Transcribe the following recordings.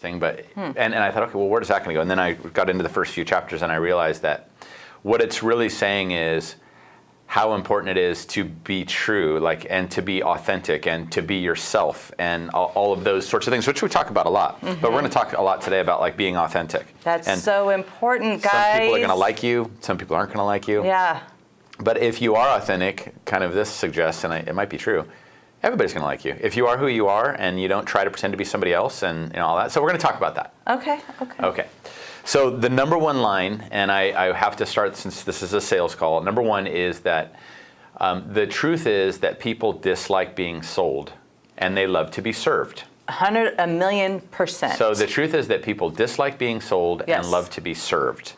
interesting. But and I thought, okay, well, where is that going to go? And then I got into the first few chapters, and I realized that what it's really saying is how important it is to be true, like, and to be authentic, and to be yourself, and all of those sorts of things, which we talk about a lot. But we're going to talk a lot today about like being authentic. That's so important, guys. Some people are going to like you. Some people aren't going to like you. Yeah. But if you are authentic, kind of this suggests, and it might be true, everybody's going to like you. If you are who you are and you don't try to pretend to be somebody else and all that. So we're going to talk about that. Okay. So the number one line, and I have to start since this is a sales call, number one is that the truth is that people dislike being sold and they love to be served. 100,000,000%. So the truth is that people dislike being sold and love to be served.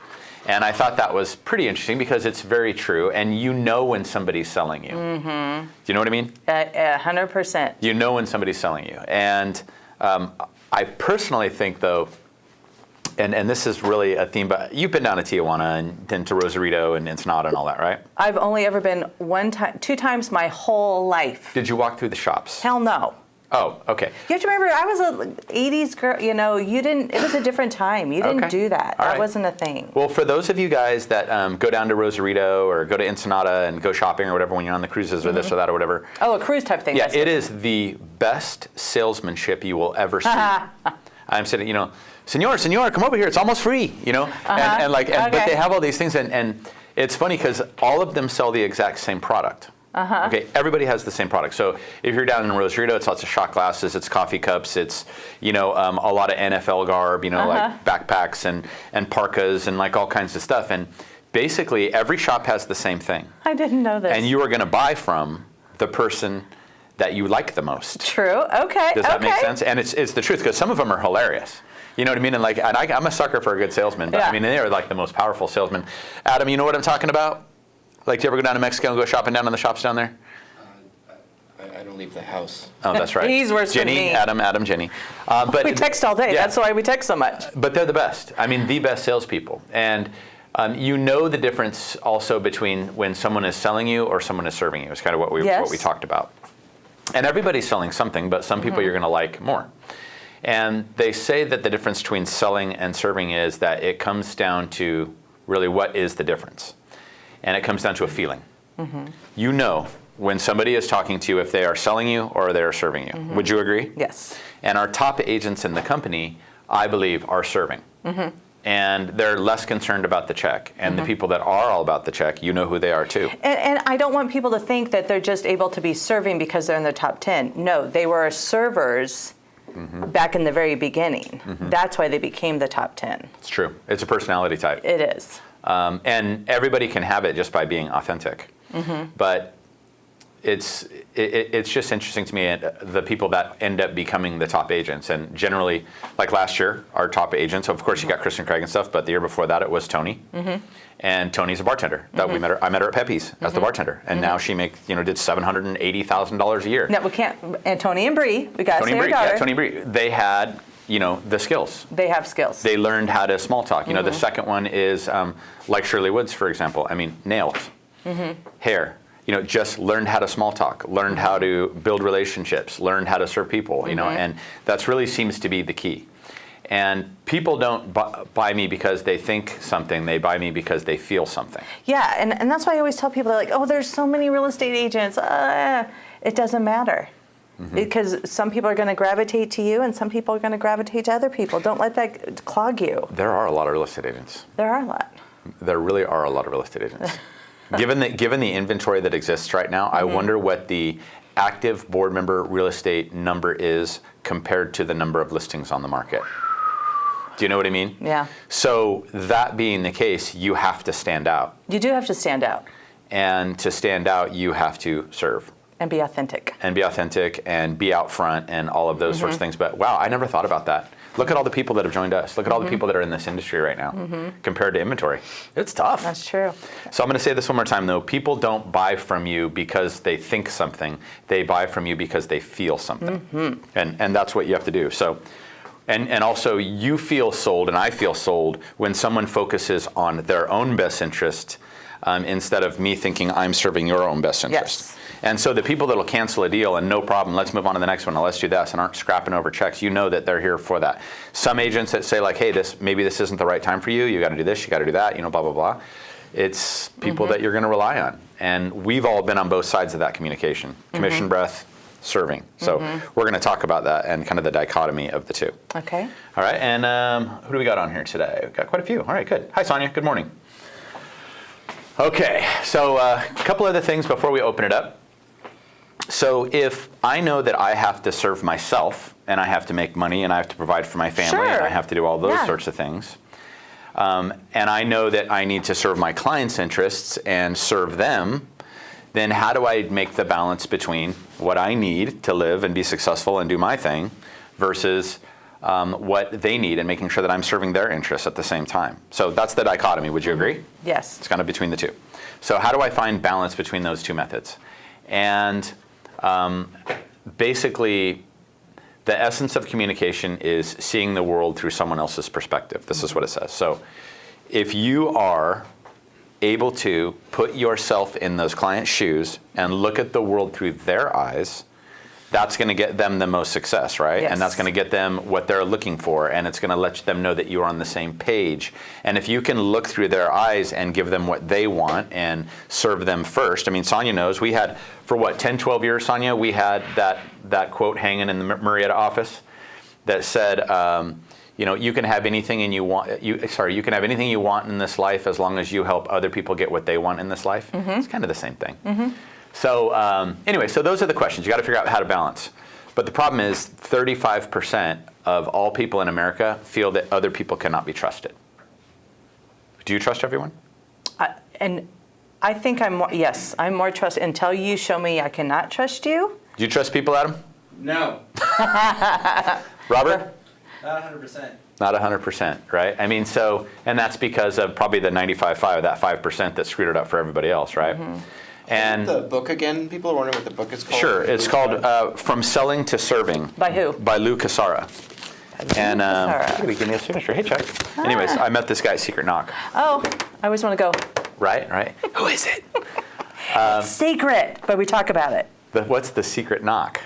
And I thought that was pretty interesting because it's very true, and you know when somebody's selling you. Do you know what I mean? 100%. You know when somebody's selling you. And I personally think, though, and this is really a theme, but you've been down to Tijuana and then to Rosarito and Ensenada and all that, right? I've only ever been two times my whole life. Did you walk through the shops? Hell no. Oh, okay. You have to remember, I was an 80s girl, it was a different time. You didn't do that. That wasn't a thing. Well, for those of you guys that go down to Rosarito or go to Ensenada and go shopping or whatever when you're on the cruises or this or that or whatever. Oh, a cruise type thing. Yeah, it is the best salesmanship you will ever see. I'm sitting, Senor, come over here. It's almost free, but they have all these things, and it's funny because all of them sell the exact same product. Okay, everybody has the same product. So if you're down in Rosarito, it's lots of shot glasses, it's coffee cups, it's a lot of NFL garb, like backpacks and parkas and like all kinds of stuff. And basically, every shop has the same thing. I didn't know this. And you are going to buy from the person that you like the most. True. Okay. Does that make sense? And it's the truth because some of them are hilarious. You know what I mean? And I'm a sucker for a good salesman, but I mean they are like the most powerful salesmen. Adam, you know what I'm talking about? Like, do you ever go down to Mexico and go shopping down in the shops down there? I don't leave the house. Oh, that's right. He's worse than me. Adam, Jenny. But we text all day. Yeah. That's why we text so much. But they're the best. I mean, the best salespeople. And you know the difference also between when someone is selling you or someone is serving you. It's kind of what we talked about. And everybody's selling something, but some people you're going to like more. And they say that the difference between selling and serving is that it comes down to really what is the difference. And it comes down to a feeling. You know when somebody is talking to you if they are selling you or they are serving you. Would you agree? Yes. And our top agents in the company, I believe, are serving. And they're less concerned about the check. And the people that are all about the check, you know who they are too. And I don't want people to think that they're just able to be serving because they're in the top 10. No, they were servers back in the very beginning. That's why they became the top 10. It's true. It's a personality type. It is. And everybody can have it just by being authentic. But it's just interesting to me, the people that end up becoming the top agents. And generally, like last year, our top agents, of course you got Kristen Craig and stuff, but the year before that it was Tony. And Tony's a bartender. That we met her. I met her at Pepe's as the bartender. And now she makes, did $780,000 a year. No, we can't. And Tony and Bree, we got to say our daughter. Yeah, Tony and Bree. They had, the skills. They have skills. They learned how to small talk. The second one is like Shirley Woods, for example. I mean, nails, hair. Just learned how to small talk, learned how to build relationships, learned how to serve people, and that's really seems to be the key. And people don't buy me because they think something, they buy me because they feel something. Yeah, and that's why I always tell people, they're like, oh, there's so many real estate agents. It doesn't matter. Because some people are going to gravitate to you and some people are going to gravitate to other people. Don't let that clog you. There are a lot of real estate agents. There are a lot. There really are a lot of real estate agents. Given the inventory that exists right now, I wonder what the active board member real estate number is compared to the number of listings on the market. Do you know what I mean? Yeah. So that being the case, you have to stand out. You do have to stand out. And to stand out, you have to serve. And be authentic. And be authentic and be out front and all of those sorts of things. But wow, I never thought about that. Look at all the people that have joined us. Look at all the people that are in this industry right now compared to inventory. It's tough. That's true. So I'm going to say this one more time, though. People don't buy from you because they think something. They buy from you because they feel something. And that's what you have to do. So, and also you feel sold and I feel sold when someone focuses on their own best interest instead of me thinking I'm serving your own best interest. Yes. And so the people that will cancel a deal and no problem, let's move on to the next one, and let's do this, and aren't scrapping over checks, you know that they're here for that. Some agents that say like, hey, maybe this isn't the right time for you, you got to do this, you got to do that, blah, blah, blah. It's people that you're going to rely on. And we've all been on both sides of that communication, commission breath, serving. So we're going to talk about that and kind of the dichotomy of the two. Okay. All right, and who do we got on here today? We've got quite a few. All right, good. Hi, Sonia. Good morning. Okay, so a couple other things before we open it up. So if I know that I have to serve myself and I have to make money and I have to provide for my family and I have to do all those sorts of things, and I know that I need to serve my clients' interests and serve them, then how do I make the balance between what I need to live and be successful and do my thing versus what they need and making sure that I'm serving their interests at the same time? So that's the dichotomy. Would you agree? Yes. It's kind of between the two. So how do I find balance between those two methods? And basically, the essence of communication is seeing the world through someone else's perspective. This is what it says. So if you are able to put yourself in those clients' shoes and look at the world through their eyes, that's going to get them the most success, right? Yes. And that's going to get them what they're looking for, and it's going to let them know that you're on the same page. And if you can look through their eyes and give them what they want and serve them first. I mean, Sonia knows we had, for what, 10, 12 years, Sonia, we had that quote hanging in the Marietta office that said, you can have anything you want. You can have anything you want in this life as long as you help other people get what they want in this life. It's kind of the same thing. So anyway, so those are the questions. You got to figure out how to balance. But the problem is 35% of all people in America feel that other people cannot be trusted. Do you trust everyone? And I think I'm more trust until you show me I cannot trust you. Do you trust people, Adam? No. Robert? Not 100%. Not 100%, right? I mean, and that's because of probably the 95.5, that 5% that screwed it up for everybody else, right? And the book again, people are wondering what the book is called. Sure, it's called From Selling to Serving. By who? By Lou Casara. And Casara. give me a signature. Hey, Chuck. Anyways, I met this guy at Secret Knock. Oh, I always want to go. Right. Who is it? Secret, but we talk about it. What's the secret knock?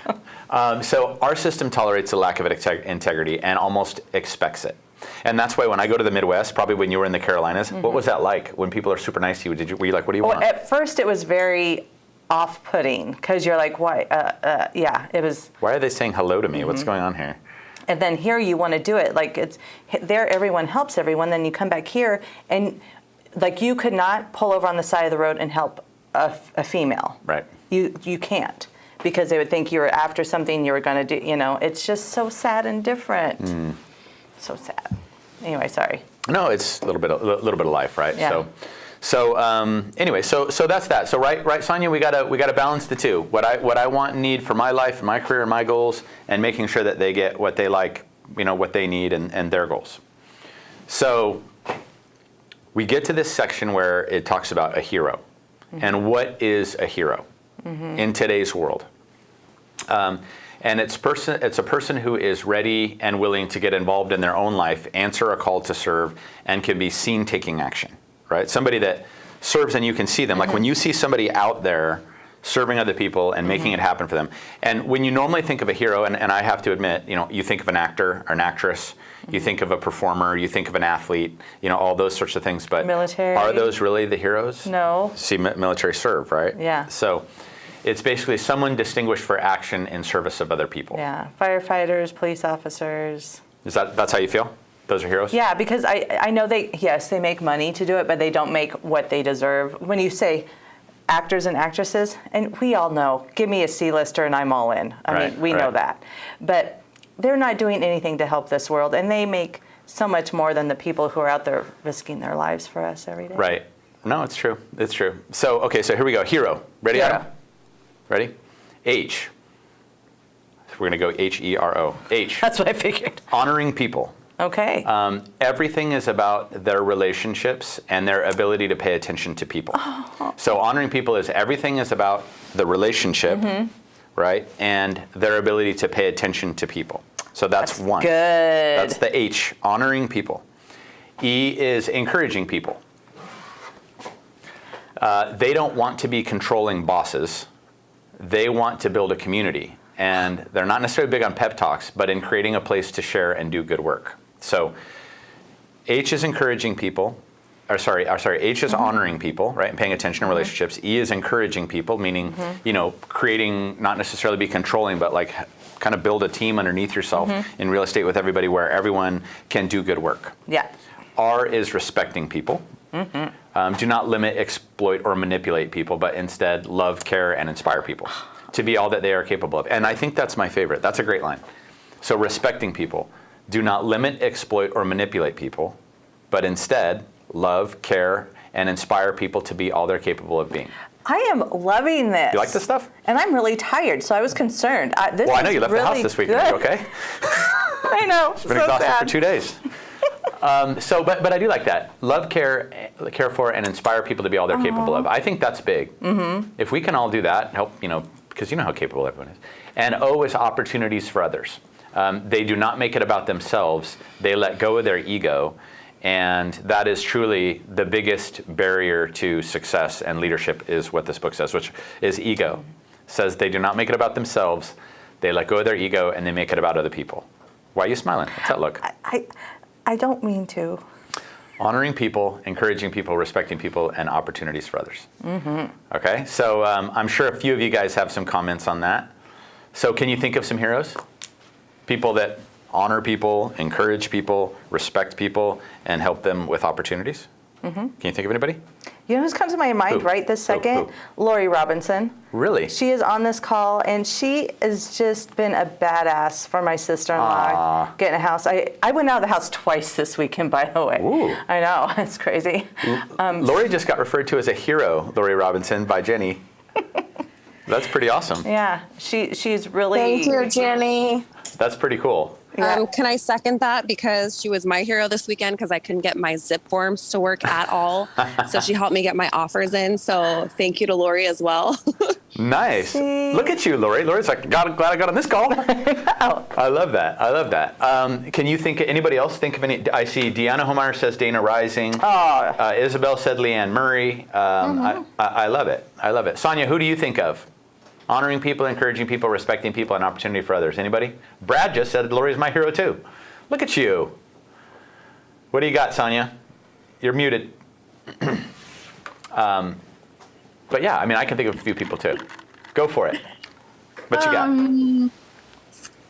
So our system tolerates a lack of integrity and almost expects it. And that's why when I go to the Midwest, probably when you were in the Carolinas, what was that like? When people are super nice to you, were you like, what do you want? At first it was very off-putting because you're like, why? It was. Why are they saying hello to me? What's going on here? And then here you want to do it. Like it's there, everyone helps everyone. Then you come back here and like you could not pull over on the side of the road and help a female. Right. You can't because they would think you were after something you were going to do. It's just so sad and different. So sad. Anyway, sorry. No, it's a little bit of life, right? Yeah. So anyway, so that's that. So right, Sonia, we gotta balance the two. What I want and need for my life, and my career, and my goals, and making sure that they get what they like, what they need, and their goals. So we get to this section where it talks about a hero, and what is a hero in today's world. And it's a person who is ready and willing to get involved in their own life, answer a call to serve, and can be seen taking action, right? Somebody that serves and you can see them. Like when you see somebody out there serving other people and making it happen for them. And when you normally think of a hero, and I have to admit, you think of an actor or an actress, you think of a performer, you think of an athlete, all those sorts of things. But military. Are those really the heroes? No. See, military serve, right? Yeah. So it's basically someone distinguished for action in service of other people. Yeah, firefighters, police officers. That's how you feel? Those are heroes? Yeah, because I know they make money to do it, but they don't make what they deserve. When you say actors and actresses, and we all know, give me a C-lister and I'm all in. I mean, we know that. But they're not doing anything to help this world, and they make so much more than the people who are out there risking their lives for us every day. Right. No, it's true. It's true. So here we go. Hero. Ready, Adam? Ready? H. We're going to go H-E-R-O. H. That's what I figured. Honoring people. Okay. Everything is about their relationships and their ability to pay attention to people. Oh. So honoring people is everything is about the relationship, right? And their ability to pay attention to people. So that's one. Good. That's the H, honoring people. E is encouraging people. They don't want to be controlling bosses. They want to build a community. And they're not necessarily big on pep talks, but in creating a place to share and do good work. So H is encouraging people. H is honoring people, right, and paying attention to relationships. E is encouraging people, meaning, creating, not necessarily be controlling, but like kind of build a team underneath yourself in real estate with everybody where everyone can do good work. Yeah. R is respecting people. Do not limit, exploit, or manipulate people, but instead love, care, and inspire people to be all that they are capable of. And I think that's my favorite. That's a great line. So respecting people. Do not limit, exploit, or manipulate people, but instead love, care, and inspire people to be all they're capable of being. I am loving this. You like this stuff? And I'm really tired, so I was concerned. I know you left the house this week. Are you okay? I know. It's been exhausted for 2 days. But I do like that. Love, care for, and inspire people to be all they're capable of. I think that's big. If we can all do that, help, because you know how capable everyone is. And O is opportunities for others. They do not make it about themselves. They let go of their ego. And that is truly the biggest barrier to success and leadership is what this book says, which is ego. It says they do not make it about themselves. They let go of their ego and they make it about other people. Why are you smiling? What's that look? I don't mean to. Honoring people, encouraging people, respecting people, and opportunities for others. Okay, so I'm sure a few of you guys have some comments on that. So can you think of some heroes? People that honor people, encourage people, respect people, and help them with opportunities? Can you think of anybody? You know who's comes to my mind right this second? LaRue Robinson. Really? She is on this call, and she has just been a badass for my sister-in-law getting a house. I went out of the house twice this weekend, by the way. Ooh. I know, it's crazy. Lori just got referred to as a hero, LaRue Robinson, by Jenny. That's pretty awesome. Yeah, she's really... Thank you, Jenny. That's pretty cool. Yeah. Can I second that? Because she was my hero this weekend because I couldn't get my zip forms to work at all. So she helped me get my offers in. So thank you to Lori as well. Nice. See? Look at you, Lori. Lori's like, glad I got on this call. I love that. I love that. Can you think, anybody else think of any? I see Deanna Homeyer says Dana Rising. Isabel said Leanne Murray. I love it. I love it. Sonia, who do you think of? Honoring people, encouraging people, respecting people, and opportunity for others. Anybody? Brad just said Lori's my hero too. Look at you. What do you got, Sonia? You're muted. But yeah, I mean, I can think of a few people too. Go for it. What you got?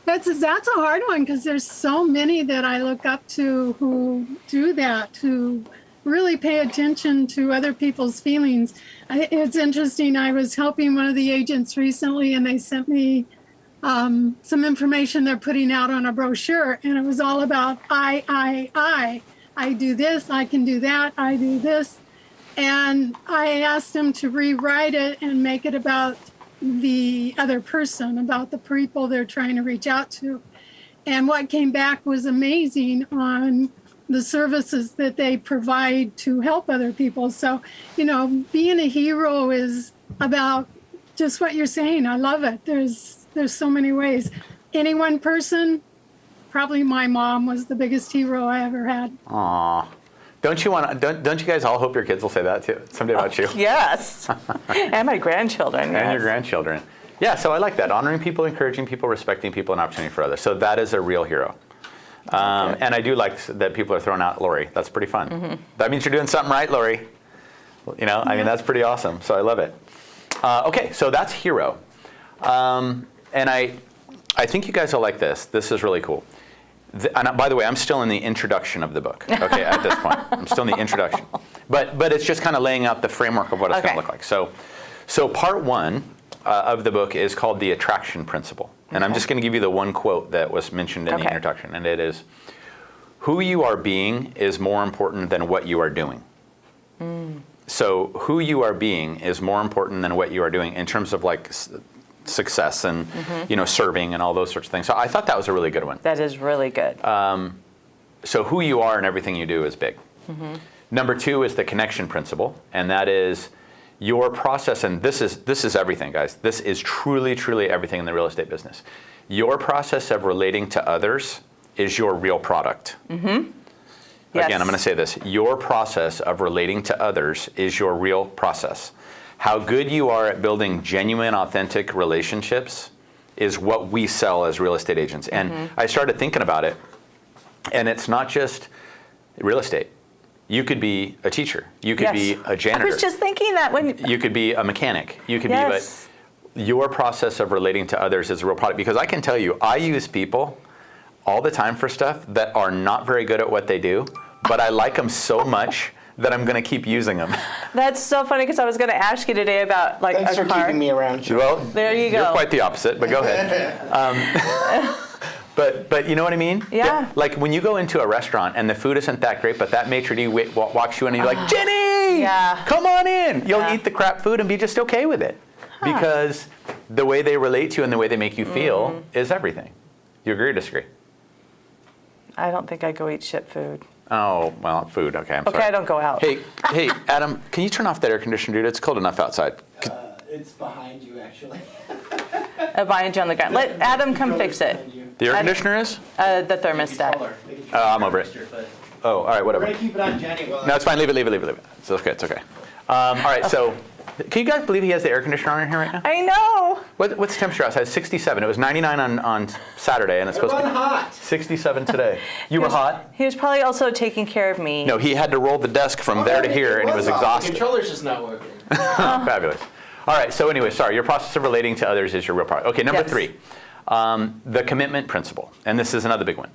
That's a hard one because there's so many that I look up to who do that, who really pay attention to other people's feelings. It's interesting. I was helping one of the agents recently, and they sent me some information they're putting out on a brochure, and it was all about I do this, I can do that, I do this. And I asked them to rewrite it and make it about the other person, about the people they're trying to reach out to. And what came back was amazing on the services that they provide to help other people. So, being a hero is about just what you're saying. I love it. There's so many ways. Any one person, probably my mom was the biggest hero I ever had. Aw. Don't you guys all hope your kids will say that too, someday about you? Yes. And my grandchildren. And your grandchildren. Yeah, so I like that. Honoring people, encouraging people, respecting people, and opportunity for others. So that is a real hero. And I do like that people are throwing out Lori. That's pretty fun. That means you're doing something right, Lori. I mean, that's pretty awesome. So I love it. Okay, so that's hero. And I think you guys will like this. This is really cool. And by the way, I'm still in the introduction of the book, okay, at this point. I'm still in the introduction. But it's just kind of laying out the framework of what it's going to look like. So part one of the book is called The Attraction Principle. And I'm just going to give you the one quote that was mentioned in the introduction, and it is, who you are being is more important than what you are doing. So who you are being is more important than what you are doing in terms of like success and serving and all those sorts of things. So I thought that was a really good one. That is really good. So who you are and everything you do is big. Number two is the connection principle, and that is your process, and this is everything, guys. This is truly, truly everything in the real estate business. Your process of relating to others is your real product. Yes. Again, I'm going to say this. Your process of relating to others is your real process. How good you are at building genuine, authentic relationships is what we sell as real estate agents. And I started thinking about it, and it's not just real estate. You could be a teacher. You could be a janitor. I was just thinking that when... You could be a mechanic. You could Yes. be, but your process of relating to others is a real product. Because I can tell you, I use people all the time for stuff that are not very good at what they do, but I like them so much that I'm going to keep using them. That's so funny because I was going to ask you today about like Thanks a for car. keeping me around, Sean. Well, There you go. You're quite the opposite, but go ahead. But you know what I mean? Yeah. Like when you go into a restaurant and the food isn't that great, but that maitre d' walks you in and you're like, Jenny, Yeah. come on in. You'll Yeah. eat the crap food and be just okay with it. Because the way they relate to you and the way they make you feel is everything. You agree or disagree? I don't think I go eat shit food. Oh, well, food. Okay, I'm Okay, sorry. I don't go out. Hey, Adam, can you turn off that air conditioner, dude? It's cold enough outside. It's behind you, actually. Behind you on the ground. Let Adam come fix it. The air I- conditioner is? The thermostat. I'm over it. Oh, all right, We're whatever. gonna keep it on Jenny. No, it's fine. Leave it. It's okay. It's okay. All right, so can you guys believe he has the air conditioner on in here right now? I know. What's the temperature outside? 67. It was 99 on Saturday, and it's supposed to be hot. 67 today. You were hot? He was probably also taking care of me. No, he had to roll the desk from there to here, and he was The exhausted. controller's just not working. Fabulous. All right, so anyway, sorry. Your process of relating to others is your real product. Okay, number Yes. 3, the commitment principle, and this is another big one.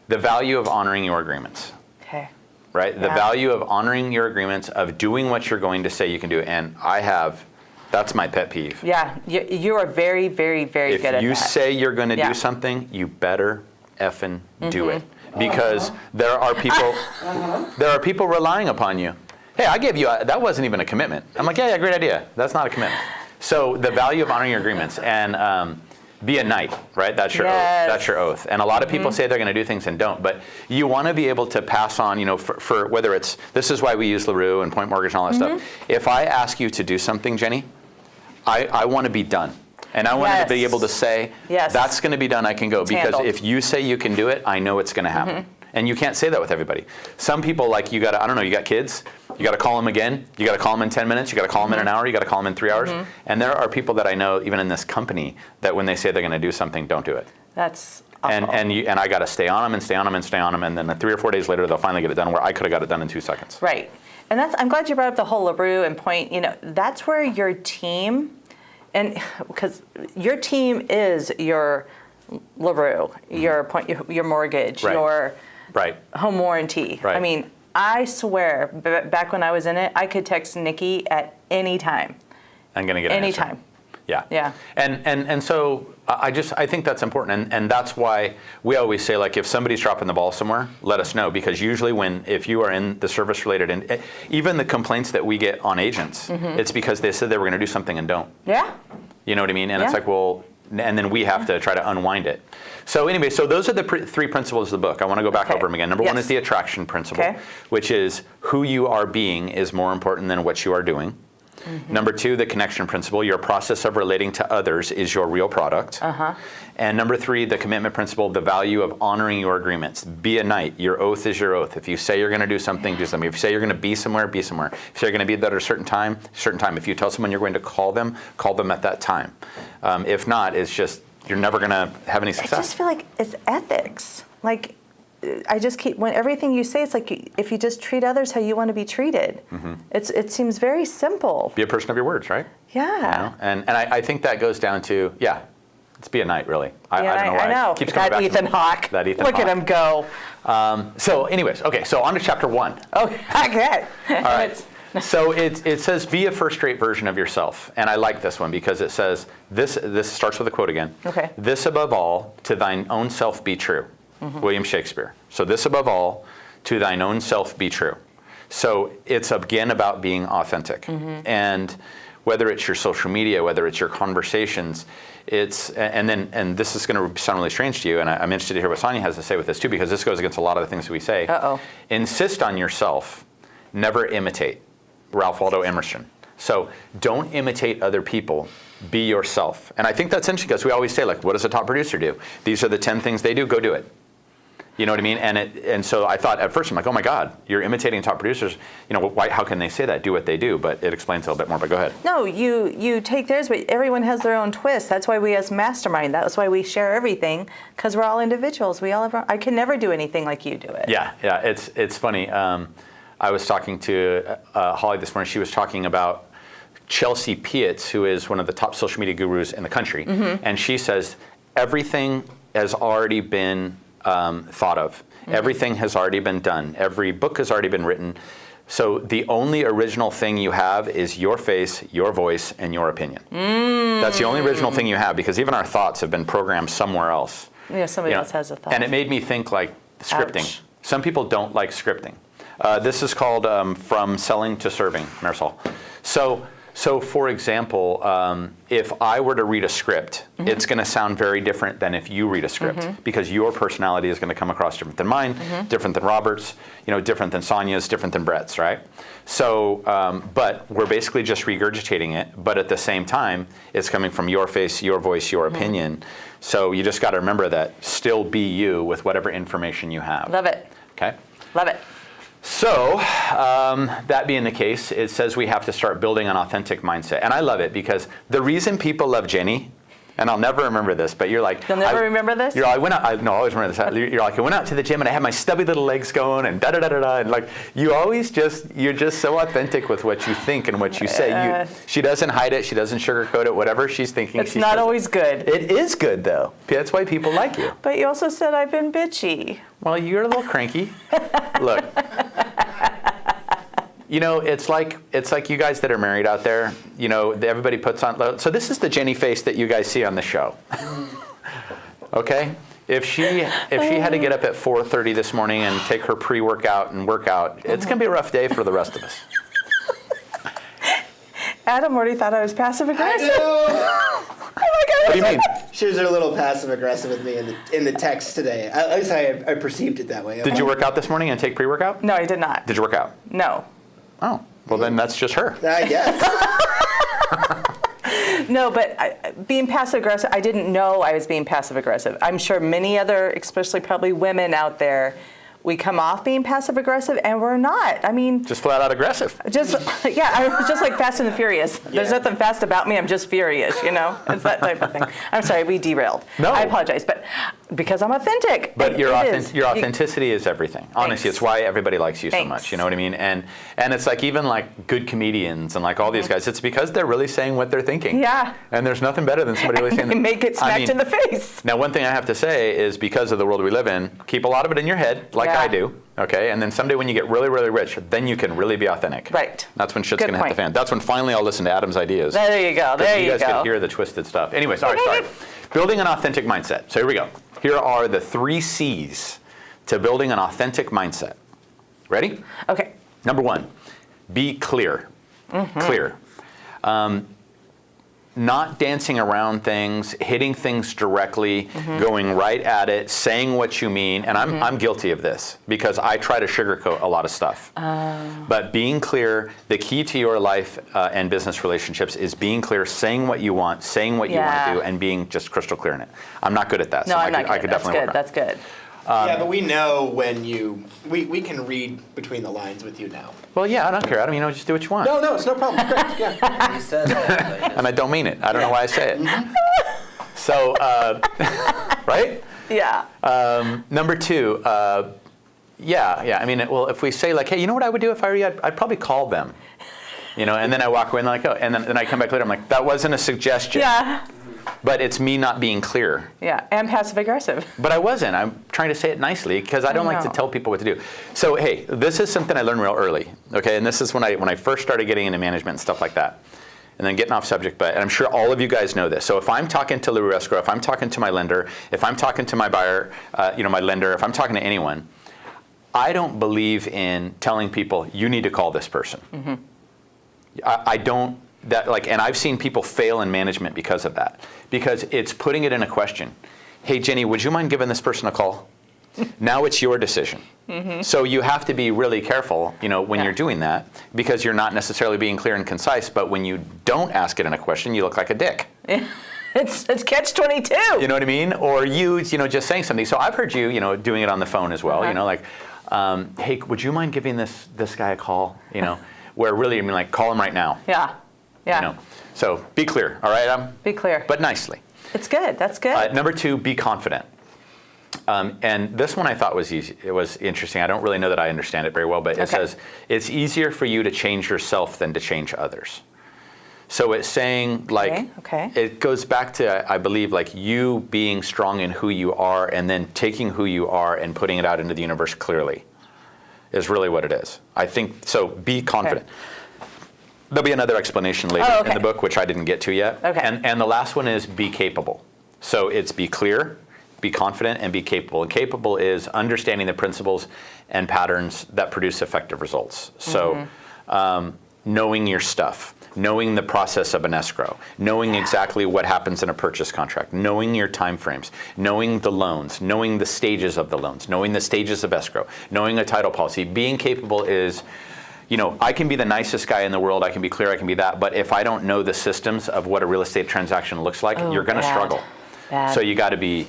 The value of honoring your agreements. Okay. Right? The Yeah. value of honoring your agreements, of doing what you're going to say you can do. And that's my pet peeve. Yeah, you are very, very, very good at If you that. say you're going to Yeah. do something, you better effing do it. Because there are people relying upon you. Hey, I gave you, that wasn't even a commitment. I'm like, yeah, great idea. That's not a commitment. So the value of honoring your agreements, and be a knight, right? That's your oath. That's your oath. And a lot of people say they're going to do things and don't, but you want to be able to pass on, for whether it's, this is why we use LaRue and Point Mortgage and all that stuff. If I ask you to do something, Jenny, I want to be done. And I want to be able to say, that's going to be done, I can go. It's because handled. if you say you can do it, I know it's going to happen. And you can't say that with everybody. Some people, like, you got kids, you got to call them again, you got to call them in 10 minutes, you got to call them in an hour, you got to call them in 3 hours. And there are people that I know, even in this company, that when they say they're going to do something, don't do it. That's awful. And I got to stay on them and stay on them and stay on them, and then 3 or 4 days later, they'll finally get it done where I could have got it done in 2 seconds. Right. And I'm glad you brought up the whole LaRue and Point. That's where your team, and because your team is your LaRue, your Point, your mortgage, Right. your Right. home warranty. Right. I mean, I swear, back when I was in it, I could text Nikki at any time. I'm going to get an answer. Anytime. Yeah. Yeah. And so I think that's important. And that's why we always say, like, if somebody's dropping the ball somewhere, let us know. Because usually if you are in the service related, and even the complaints that we get on agents, it's because they said they were going to do something and don't. Yeah. You know what I mean? And it's Yeah. like, well, and then we have to try to unwind it. So anyway, so those are the 3 principles of the book. I want to go back over them again. Number 1 is the attraction principle, which is who you are being is more important than what you are doing. Number 2, the connection principle. Your process of relating to others is your real product. And number 3, the commitment principle, the value of honoring your agreements. Be a knight. Your oath is your oath. If you say you're going to do something, do something. If you say you're going to be somewhere, be somewhere. If you say you're going to be there at a certain time. If you tell someone you're going to call them at that time. If not, it's just, you're never going to have any I success. just feel like it's ethics. Like, I just keep, when everything you say, it's like if you just treat others how you want to be treated. It seems very simple. Be a person of your words, right? Yeah. And I think that goes down to, let's be a knight, really. I don't know why. I know. It keeps coming That back to Ethan me. Hawke. That Ethan Look Hawke. at him go. So anyways, okay, so on to chapter 1. Oh, okay. All right. So it says, be a first-rate version of yourself. And I like this one because it says, this starts with a quote again. Okay. This above all, to thine own self be true. William Shakespeare. So this above all, to thine own self be true. So it's again about being authentic. And whether it's your social media, whether it's your conversations, and this is going to sound really strange to you, and I'm interested to hear what Sonia has to say with this too, because this goes against a lot of the things we say. Insist on yourself, never imitate. Ralph Waldo Emerson. So don't imitate other people, be yourself. And I think that's interesting because we always say, like, what does a top producer do? These are the 10 things they do, go do it. You know what I mean? And so I thought at first, I'm like, oh my God, you're imitating top producers. You know, how can they say that? Do what they do. But it explains a little bit more, but go ahead. No, you take theirs, but everyone has their own twist. That's why we as Mastermind, that's why we share everything, because we're all individuals. We all have I can never do anything like you do it. Yeah, it's funny. I was talking to Holly this morning. She was talking about Chelsea Pietz, who is one of the top social media gurus in the country. And she says, everything has already been thought of. Everything has already been done. Every book has already been written. So the only original thing you have is your face, your voice, and your opinion. That's the only original thing you have, because even our thoughts have been programmed somewhere else. Yeah, somebody else has a thought. And it made me think like scripting. Ouch. Some people don't like scripting. This is called From Selling to Serving, Marisol. So for example, if I were to read a script, it's going to sound very different than if you read a script, because your personality is going to come across different than mine, different than Robert's, different than Sonia's, different than Brett's, right? So, but we're basically just regurgitating it, but at the same time, it's coming from your face, your voice, your opinion. So you just got to remember that. Still be you with whatever information you have. Love it. Okay? Love it. So, that being the case, it says we have to start building an authentic mindset. And I love it, because the reason people love Jenny, and I'll never remember this, but you're like... You'll never remember this? You're like, I always remember this. You're like, I went out to the gym and I had my stubby little legs going and da-da-da-da-da. And like, you're just so authentic with what you think and what you say. She doesn't hide it. She doesn't sugarcoat it. Whatever she's thinking, It's not always good. It is good, though. That's why people like you. But you also said I've been bitchy. Well, you're a little cranky. Look. It's like you guys that are married out there, everybody puts on, so this is the Jenny face that you guys see on the show. Okay? If she had to get up at 4:30 this morning and take her pre-workout and workout, it's going to be a rough day for the rest of us. Adam already thought I was passive aggressive. Oh my God. What do you mean? She was a little passive aggressive with me in the text today. At least I perceived it that way. Did you work out this morning and take pre-workout? No, I did not. Did you work out? No. Oh, well then that's just her. I guess. No, but being passive aggressive, I didn't know I was being passive aggressive. I'm sure many other, especially probably women out there, we come off being passive aggressive and we're not. I mean, just flat out aggressive. I was just like Fast and the Furious. There's nothing fast about me. I'm just furious, It's that type of thing. I'm sorry, we derailed. No. I apologize, but because I'm authentic. But your authenticity is everything. Honestly, it's why everybody likes you so much. You know what I mean? And it's like even like good comedians and like all these guys, it's because they're really saying what they're thinking. Yeah. And there's nothing better than somebody really saying that. They make it smacked in the face. Now, one thing I have to say is because of the world we live in, keep a lot of it in your head, like I do. Okay, and then someday when you get really, really rich, then you can really be authentic. Right. That's when shit's going to hit the fan. That's when finally I'll listen to Adam's ideas. There you go. There you go. You guys can hear the twisted stuff. Anyways, all right, sorry. Building an authentic mindset. So here we go. Here are the 3 C's to building an authentic mindset. Ready? Okay. Number 1, be clear. Clear. Not dancing around things, hitting things directly, going right at it, saying what you mean. And I'm guilty of this because I try to sugarcoat a lot of stuff. But being clear, the key to your life and business relationships is being clear, saying what you want, saying what you want to do, and being just crystal clear in it. I'm not good at that. No, so I'm not good. I could definitely work on it. That's good. Yeah, but we know when we can read between the lines with you now. Well, yeah, I don't care, Adam. Just do what you want. No, it's no problem. Great, yeah. He said that. And I don't mean it. I don't know why I say it. So, right? Yeah. Number 2, yeah. I mean, if we say like, hey, you know what I would do if I were you? I'd probably call them. And then I walk away and they're like, oh, and then I come back later. I'm like, that wasn't a suggestion. Yeah. But it's me not being clear. Yeah, and passive aggressive. But I wasn't. I'm trying to say it nicely because I don't like to tell people what to do. So hey, this is something I learned real early. Okay, and this is when I first started getting into management and stuff like that. And then getting off subject, and I'm sure all of you guys know this. So if I'm talking to LaRue Escrow, if I'm talking to my lender, if I'm talking to my buyer, my lender, if I'm talking to anyone, I don't believe in telling people you need to call this person. I don't. And I've seen people fail in management because of that. Because it's putting it in a question. Hey, Jenny, would you mind giving this person a call? Now it's your decision. So you have to be really careful, when you're doing that, because you're not necessarily being clear and concise. But when you don't ask it in a question, you look like a dick. It's catch-22. You know what I mean? Or you just saying something. So I've heard you, doing it on the phone as well. Like, hey, would you mind giving this guy a call? Where really, like, call him right now. Yeah. Yeah. So be clear, all right, Adam? Be clear. But nicely. It's good. That's good. Number 2, be confident. And this one I thought was easy. It was interesting. I don't really know that I understand it very well, but it says, it's easier for you to change yourself than to change others. So it's saying, like, it goes back to, I believe, like, you being strong in who you are and then taking who you are and putting it out into the universe clearly is really what it is. I think, so be confident. There'll be another explanation later in the book, which I didn't get to yet. And the last one is be capable. So it's be clear, be confident, and be capable. And capable is understanding the principles and patterns that produce effective results. So knowing your stuff, knowing the process of an escrow, knowing exactly what happens in a purchase contract, knowing your timeframes, knowing the loans, knowing the stages of the loans, knowing the stages of escrow, knowing a title policy. Being capable is, I can be the nicest guy in the world, I can be clear, I can be that, but if I don't know the systems of what a real estate transaction looks like, you're going to struggle. So you got to be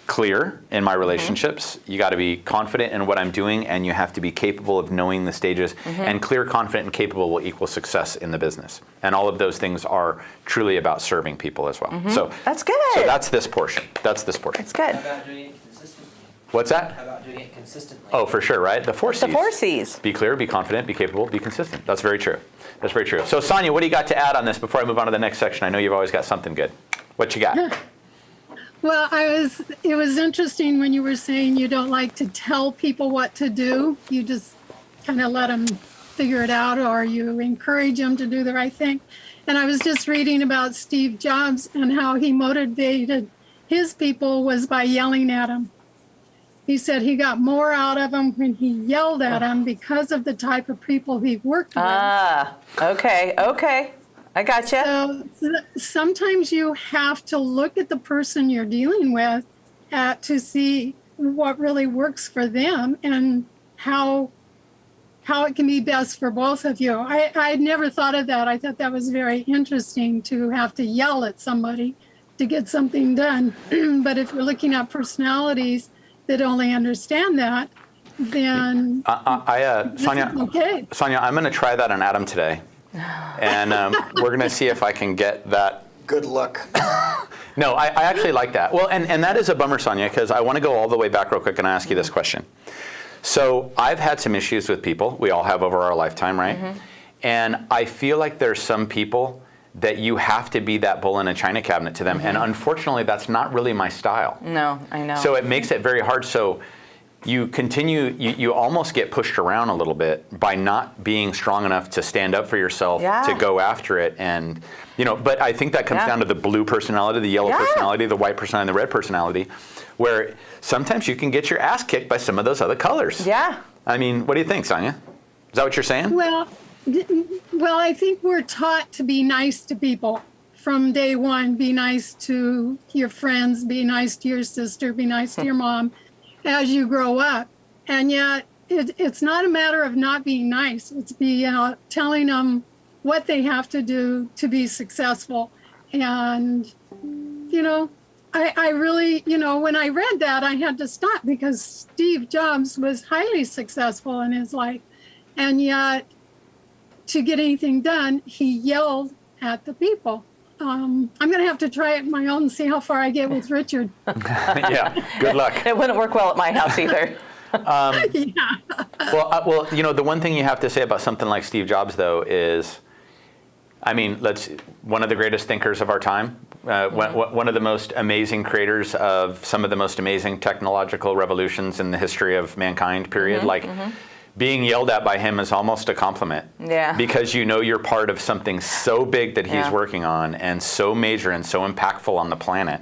clear in my relationships, you got to be confident in what I'm doing, and you have to be capable of knowing the stages, and clear, confident, and capable will equal success in the business. And all of those things are truly about serving people as well. So that's good. So that's this portion. That's good. How about doing it consistently? What's that? How about doing it consistently? Oh, for sure, right? The 4 C's. The 4 C's. Be clear, be confident, be capable, be consistent. That's very true. That's very true. So Sonia, what do you got to add on this before I move on to the next section? I know you've always got something good. What you got? Well, it was interesting when you were saying you don't like to tell people what to do. You just kind of let them figure it out, or you encourage them to do the right thing. And I was just reading about Steve Jobs and how he motivated his people was by yelling at them. He said he got more out of them when he yelled at them because of the type of people he worked with. Okay. I gotcha. So sometimes you have to look at the person you're dealing with to see what really works for them and how it can be best for both of you. I'd never thought of that. I thought that was very interesting to have to yell at somebody to get something done. But if you're looking at personalities that only understand that, then Sonia, Sonia, I'm going to try that on Adam today. And we're going to see if I can get that. Good luck. No, I actually like that. Well, and that is a bummer, Sonia, because I want to go all the way back real quick and ask you this question. So I've had some issues with people. We all have over our lifetime, right? And I feel like there's some people that you have to be that bull in a china cabinet to them. And unfortunately, that's not really my style. No, I know. So it makes it very hard. So you almost get pushed around a little bit by not being strong enough to stand up for yourself, to go after it. And, but I think that comes down to the blue personality, the yellow personality, the white personality, and the red personality, where sometimes you can get your ass kicked by some of those other colors. Yeah. I mean, what do you think, Sonia? Is that what you're saying? Well, I think we're taught to be nice to people from day one. Be nice to your friends, be nice to your sister, be nice to your mom as you grow up. And yet it's not a matter of not being nice. It's telling them what they have to do to be successful. And, I really, when I read that, I had to stop because Steve Jobs was highly successful in his life. And yet to get anything done, he yelled at the people. I'm going to have to try it on my own and see how far I get with Richard. Yeah, good luck. It wouldn't work well at my house either. Well, the one thing you have to say about something like Steve Jobs, though, is, one of the greatest thinkers of our time, one of the most amazing creators of some of the most amazing technological revolutions in the history of mankind, period. Being yelled at by him is almost a compliment. Yeah. Because you're part of something so big that he's working on and so major and so impactful on the planet.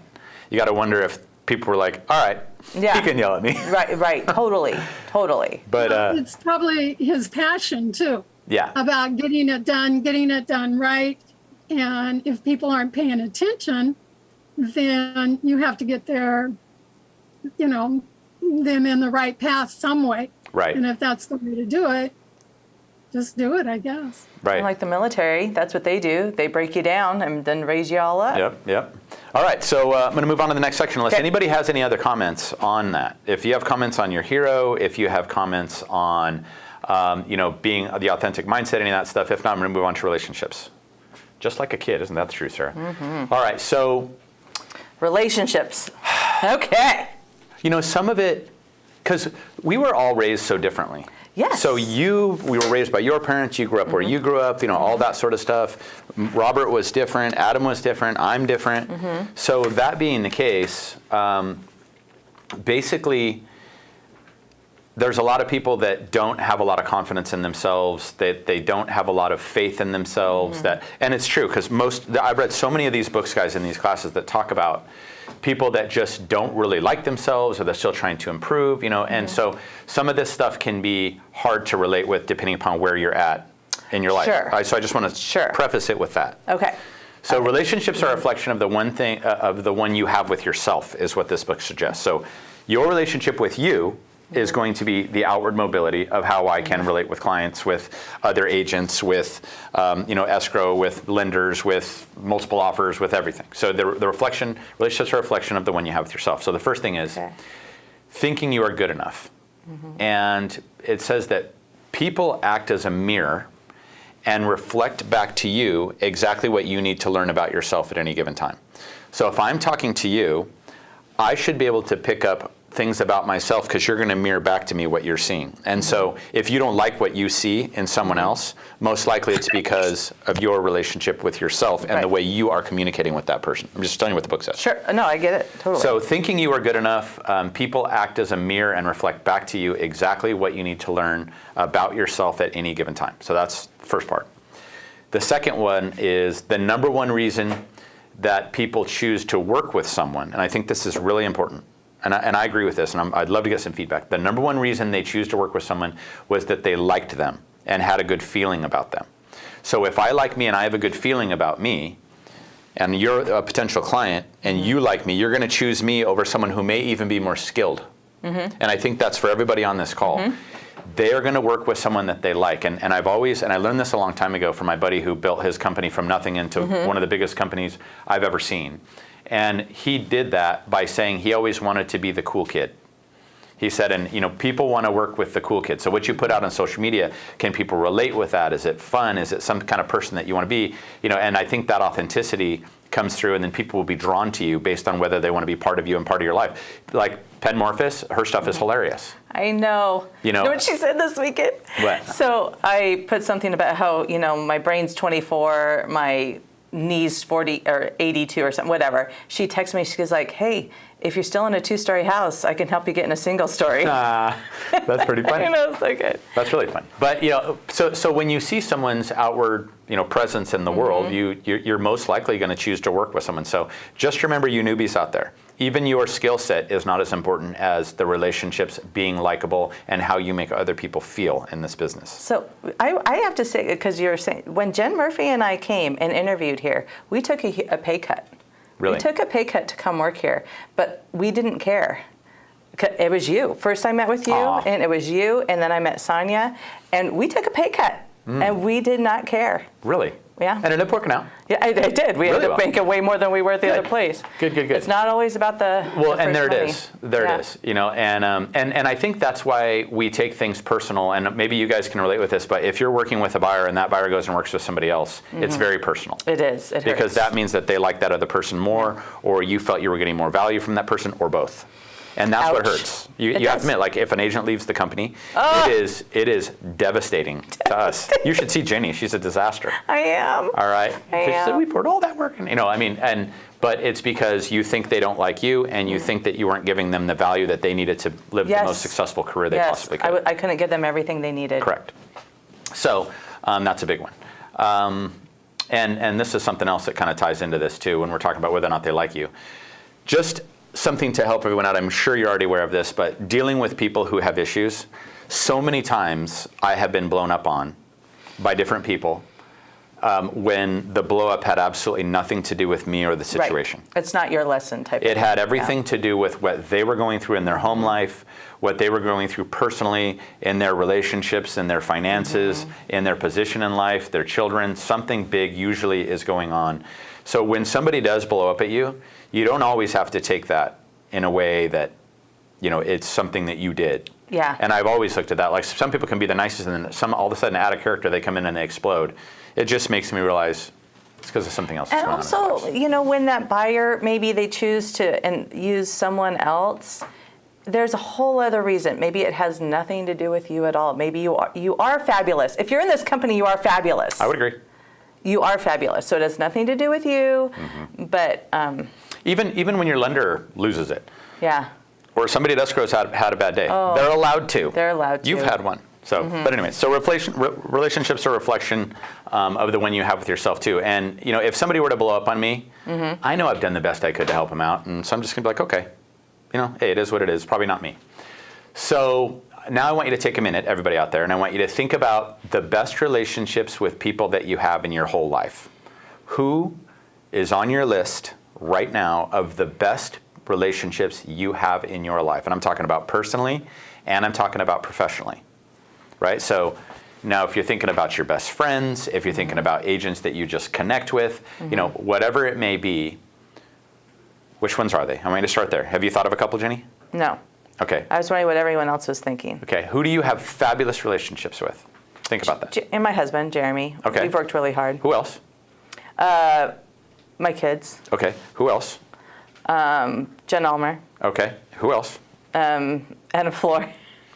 You got to wonder if people were like, all right, he can yell at me. Right. Totally. But it's probably his passion, too. Yeah. About getting it done right. And if people aren't paying attention, then you have to get them in the right path some way. Right. And if that's the way to do it, just do it, I guess. Right. Like the military, that's what they do. They break you down and then raise you all up. Yep. All right, so I'm going to move on to the next section unless Okay. anybody has any other comments on that. If you have comments on your hero, if you have comments on being the authentic mindset, any of that stuff. If not, I'm going to move on to relationships. Just like a kid, isn't that the truth, Sarah? Mm-hmm. All right, so Relationships. Okay. Some of it, because we were all raised so differently. Yes. So we were raised by your parents, you grew up where you grew up, all that sort of stuff. Robert was different, Adam was different, I'm different. So that being the case, basically, there's a lot of people that don't have a lot of confidence in themselves, that they don't have a lot of faith in themselves. And it's true, because I've read so many of these books, guys, in these classes that talk about people that just don't really like themselves, or they're still trying to improve, and so some of this stuff can be hard to relate with depending upon where you're at in your life. Sure. So I just want to preface it with that. Okay. So relationships are a reflection of the one you have with yourself, is what this book suggests. So your relationship with you is going to be the outward mobility of how I can relate with clients, with other agents, with escrow, with lenders, with multiple offers, with everything. So relationships are a reflection of the one you have with yourself. So the first thing is thinking you are good enough. And it says that people act as a mirror and reflect back to you exactly what you need to learn about yourself at any given time. So if I'm talking to you, I should be able to pick up things about myself because you're going to mirror back to me what you're seeing. And so if you don't like what you see in someone else, most likely it's because of your relationship with yourself and the way you are communicating with that person. I'm just telling you what the book says. Sure. No, I get it. Totally. So thinking you are good enough, people act as a mirror and reflect back to you exactly what you need to learn about yourself at any given time. So that's the first part. The second one is the number one reason that people choose to work with someone, and I think this is really important, and I agree with this, and I'd love to get some feedback. The number one reason they choose to work with someone was that they liked them and had a good feeling about them. So if I like me and I have a good feeling about me, and you're a potential client, and you like me, you're going to choose me over someone who may even be more skilled. And I think that's for everybody on this call. They are going to work with someone that they like. And I learned this a long time ago from my buddy who built his company from nothing into one of the biggest companies I've ever seen. And he did that by saying he always wanted to be the cool kid. He said, and people want to work with the cool kid. So what you put out on social media, can people relate with that? Is it fun? Is it some kind of person that you want to be? And I think that authenticity comes through, and then people will be drawn to you based on whether they want to be part of you and part of your life. Like Penmorphis, her stuff is hilarious. I know. You know what she said this weekend? What? So I put something about how, my brain's 24, my knees 40 or 82 or something, whatever. She texts me, she goes like, hey, if you're still in a 2-story house, I can help you get in a single story. That's pretty funny. It's so good. That's really fun. But so when you see someone's outward presence in the world, you're most likely going to choose to work with someone. So just remember, you newbies out there, even your skill set is not as important as the relationships, being likable, and how you make other people feel in this business. So I have to say, because you're saying, when Jen Murphy and I came and interviewed here, we took a pay cut. Really? We took a pay cut to come work here, but we didn't care. It was you. First I met with you, and it was you, and then I met Sonia, and we took a pay cut, and we did not care. Really? Yeah. And it ended up working out. Yeah, I did. We ended up making way more than we were at the other place. Good. It's not always about the and there money. it is. There it is. And I think that's why we take things personal. And maybe you guys can relate with this, but if you're working with a buyer and that buyer goes and works with somebody else, it's very personal. It is. It because hurts. that means that they like that other person more, or you felt you were getting more value from that person, or both. And that's what hurts. You have to admit, like if an agent leaves the company, it is devastating to us. You should see Jenny; she's a disaster. I am. All right. I am. She said, we poured all that work in, but it's because you think they don't like you, and you think that you weren't giving them the value that they needed to live the most successful career they possibly could. I couldn't give them everything they needed. Correct. So that's a big one. And this is something else that kind of ties into this too when we're talking about whether or not they like you. Just something to help everyone out. I'm sure you're already aware of this, but dealing with people who have issues, so many times I have been blown up on by different people when the blow up had absolutely nothing to do with me or the situation. Right. It's not your lesson type It of had everything to do with what they were going through in their home life, what they were going through personally, in their relationships, in their finances, in their position in life, their children. Something big usually is going on. So when somebody does blow up at you, you don't always have to take that in a way that, it's something that you did. Yeah. And I've always looked at that. Like, some people can be the nicest, and then all of a sudden, out of character, they come in and they explode. It just makes me realize it's because of something else. And also, when that buyer, maybe they choose to use someone else, there's a whole other reason. Maybe it has nothing to do with you at all. Maybe you are fabulous. If you're in this company, you are fabulous. I would agree. You are fabulous. So it has nothing to do with you. But even when your lender loses it, yeah. or somebody at escrow's had a bad day, they're allowed to. They're allowed to. You've had one. So, but anyway, so relationships are a reflection of the one you have with yourself too. And if somebody were to blow up on me, I know I've done the best I could to help them out, and so I'm just gonna be like, okay, hey, it is what it is. Probably not me. So now I want you to take a minute, everybody out there, and I want you to think about the best relationships with people that you have in your whole life. Who is on your list right now of the best relationships you have in your life? And I'm talking about personally, and I'm talking about professionally. Right? So now if you're thinking about your best friends, if you're thinking about agents that you just connect with, whatever it may be, which ones are they? I want you to start there. Have you thought of a couple, Jenny? No. Okay. I was wondering what everyone else was thinking. Okay. Who do you have fabulous relationships with? Think about that. And my husband, Jeremy. Okay. We've worked really hard. Who else? My kids. Okay. Who else? Jen Ulmer. Okay. Who else? Anna Floor.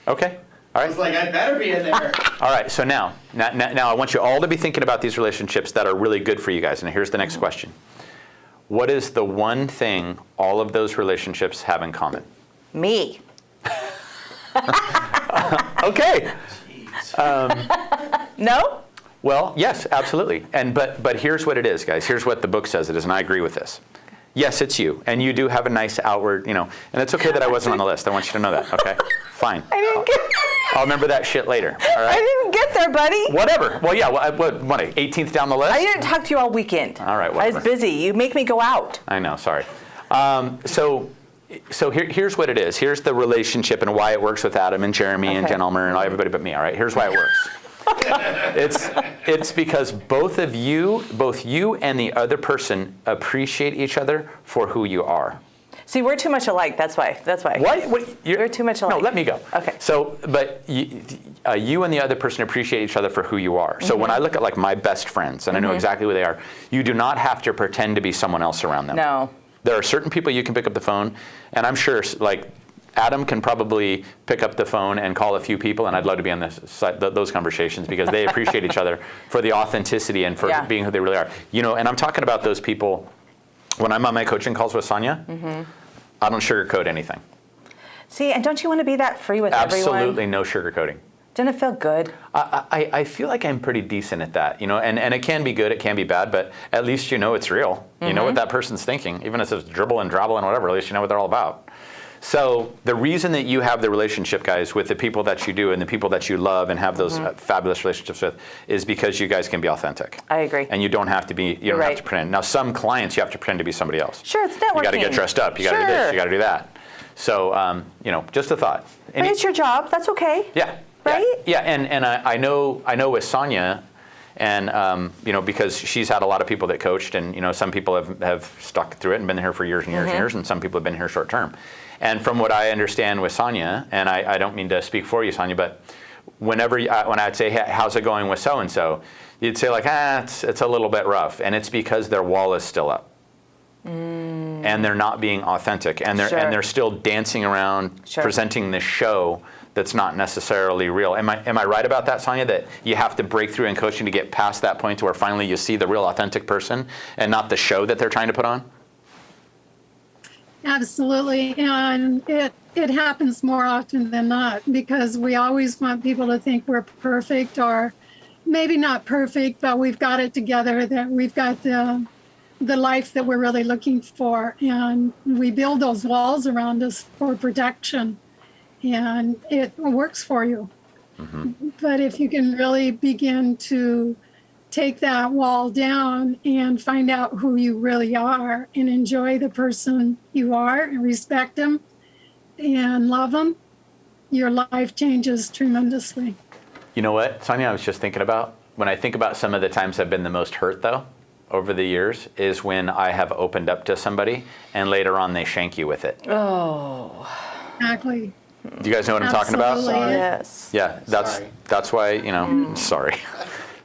Okay. All I right. was like, I better be in there. All right. So now I want you all to be thinking about these relationships that are really good for you guys. And here's the next question. What is the one thing all of those relationships have in common? Me. Okay. No? Well, yes, absolutely. But here's what it is, guys. Here's what the book says it is, and I agree with this. Yes, it's you, and you do have a nice outward, and it's okay that I wasn't on the list. I want you to know that, okay? Fine. I didn't get I'll remember that shit later, all right? I didn't get there, buddy. Whatever. Well, yeah, what, 18th down the list? I didn't talk to you all weekend. All right, I whatever. was busy. You make me go out. I know, sorry. So here's what it is. Here's the relationship and why it works with Adam and Jeremy and Jen Ulmer and everybody but me, all right? Here's why it works. It's because both you and the other person appreciate each other for who you are. See, we're too much alike. That's why. What? We're too much alike. No, let me go. Okay. So, but you and the other person appreciate each other for who you are. So when I look at like my best friends, and I know exactly who they are, you do not have to pretend to be someone else around them. No. There are certain people you can pick up the phone, and I'm sure like Adam can probably pick up the phone and call a few people, and I'd love to be on those conversations because they appreciate each other for the authenticity and for being who they really are. And I'm talking about those people. When I'm on my coaching calls with Sonia, I don't sugarcoat anything. See, and don't you want to be that free with everyone? Absolutely no sugarcoating. Doesn't it feel good? I feel like I'm pretty decent at that, and it can be good, it can be bad, but at least it's real. You know what that person's thinking, even if it's dribble and drabble and whatever, at least you know what they're all about. So the reason that you have the relationship, guys, with the people that you do and the people that you love and have those fabulous relationships with is because you guys can be authentic. I agree. And you don't have to be, you don't have to pretend. Now, some clients you have to pretend to be somebody else. Sure, it's networking. You got to get dressed up. You got to do this. You got to do that. So, just a thought. But it's your job. That's okay. Yeah. Right? Yeah. And I know with Sonia, and because she's had a lot of people that coached, and some people have stuck through it and been here for years and years and years, and some people have been here short term. And from what I understand with Sonia, and I don't mean to speak for you, Sonia, but when I'd say, hey, how's it going with so and so, you'd say like, it's a little bit rough, and it's because their wall is still up. And they're not being authentic, and they're still dancing around, presenting this show that's not necessarily real. Am I right about that, Sonia? That you have to break through in coaching to get past that point to where finally you see the real authentic person and not the show that they're trying to put on? Absolutely, and it happens more often than not because we always want people to think we're perfect, or maybe not perfect, but we've got it together, that we've got the life that we're really looking for, and we build those walls around us for protection, and it works for you. But if you can really begin to take that wall down and find out who you really are and enjoy the person you are and respect them and love them, your life changes tremendously. You know what, Sonia, I was just thinking about, when I think about some of the times I've been the most hurt, though, over the years, is when I have opened up to somebody and later on they shank you with it. Oh. Exactly. Do you guys know what I'm talking about? Absolutely. Yes. Yeah, Sorry. that's why, you know, sorry.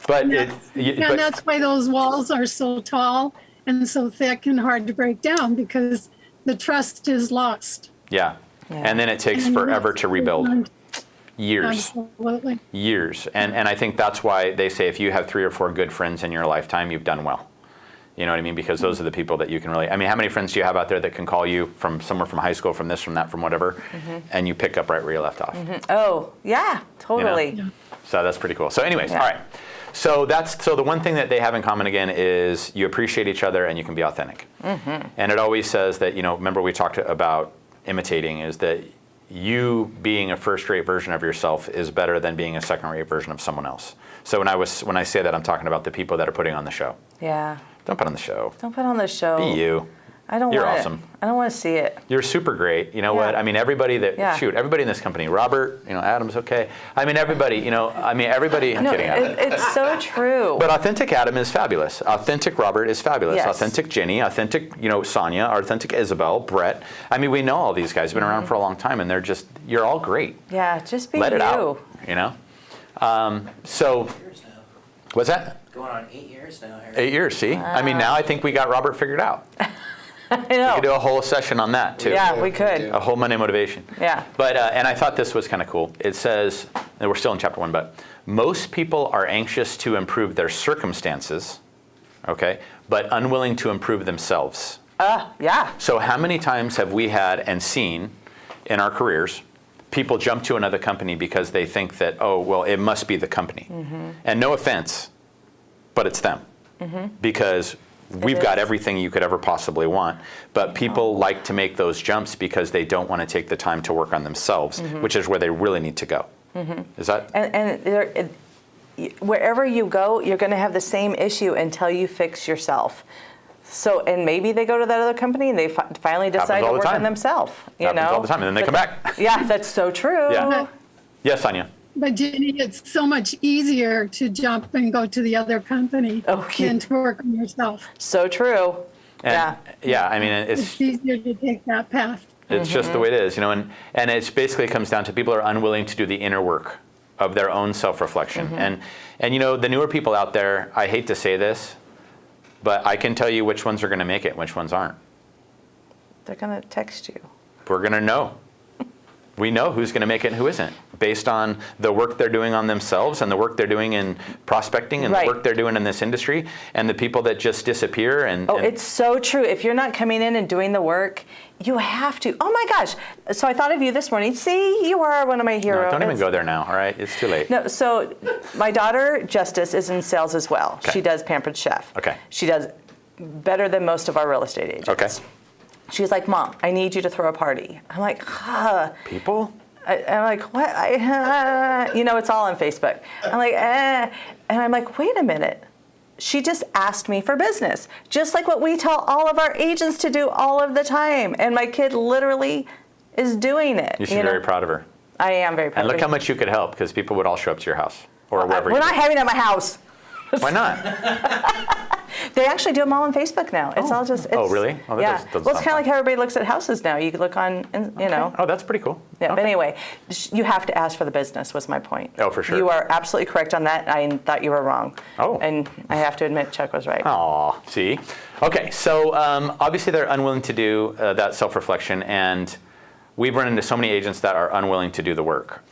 But And that's why those walls are so tall and so thick and hard to break down, because the trust is lost. yeah. Yeah. And then it takes And forever that's to rebuild. Years. Absolutely. Years. And I think that's why they say if you have 3 or 4 good friends in your lifetime, you've done well. You know what I mean? Because those are the people that you can really, I mean, how many friends do you have out there that can call you from somewhere, from high school, from this, from that, from whatever, and you pick up right where you left off? Oh, yeah, totally. Yeah. So that's pretty cool. So anyways, Yeah. all right. So the one thing that they have in common again is you appreciate each other and you can be authentic. And it always says that, you know, remember we talked about imitating, is that you being a first-rate version of yourself is better than being a second-rate version of someone else. So when I say that, I'm talking about the people that are putting on the show. Yeah. Don't put on the show. Don't put on the show. Be you. I don't You're want awesome. it. I don't want to see it. You're super great. You know Yeah. what? I mean, everybody that, Yeah. everybody in this company, Robert, you know, Adam's okay. I mean, everybody, everybody, I'm No, kidding, Adam. it's so true. But authentic Adam is fabulous. Authentic Robert is fabulous. Yes. Authentic Jenny, authentic, Sonia, authentic Isabel, Brett. I mean, we know all these guys have been around for a long time, and you're all great. Yeah, just be Let you. it out, you know? So, Years now. what's that? Going on 8 years now. Here. 8 years, see? I mean, now I think we got Robert figured out. I We know. could do a whole session on that, too. Yeah, we could. A whole Monday motivation. Yeah. But, and I thought this was kind of cool. It says, and we're still in chapter 1, but most people are anxious to improve their circumstances, okay, but unwilling to improve themselves. Yeah. So how many times have we had and seen in our careers people jump to another company because they think that, oh, well, it must be the company. And no offense, but it's them. Because we've got everything you could ever possibly want. But people like to make those jumps because they don't want to take the time to work on themselves, which is where they really need to go. Is that? And wherever you go, you're going to have the same issue until you fix yourself. So, and maybe they go to that other company and they finally decide to all the work on time. themselves. You Happens know? all the time, and then they come back. Yeah, that's so true. Yeah. Yes, Sonia. But Jenny, it's so much easier to jump and go to the other company Okay. than to work on yourself. So true. And, Yeah. I mean, It's easier to take that path. it's just the way it is, and it's basically comes down to people are unwilling to do the inner work of their own self-reflection. And the newer people out there, I hate to say this, but I can tell you which ones are going to make it and which ones aren't. They're going to text you. We're going to know. We know who's going to make it and who isn't, based on the work they're doing on themselves and the work they're doing in prospecting and Right. the work they're doing in this industry, and the people that just disappear. And It's so true. If you're not coming in and doing the work, you have to. Oh my gosh. So I thought of you this morning. See, you are one of my no, heroes. don't even go there now, all right? It's too late. No, so my daughter, Justice, is in sales as well. Okay. She does Pampered Chef. Okay. She does better than most of our real estate agents. Okay. She's like, Mom, I need you to throw a party. I'm like, People? I'm like, what? It's all on Facebook. I'm like, And I'm like, wait a minute. She just asked me for business, just like what we tell all of our agents to do all of the time. And my kid literally is doing it. You should be very proud of her. I am very proud And of look her. how much you could help, because people would all show up to your house or wherever We're you not having it at my house. Why not? They actually do them all on Facebook now. It's all just. It's, Oh, really? Oh, that yeah. doesn't Well, it's sound kind of like how everybody looks at houses now. You could look on, Oh, that's pretty cool. Yeah, Okay. but anyway, you have to ask for the business was my point. Oh, for sure. You are absolutely correct on that. I thought you were wrong. Oh. And I have to admit, Chuck was right. Aw, see? Okay, so obviously they're unwilling to do that self-reflection, and we've run into so many agents that are unwilling to do the work.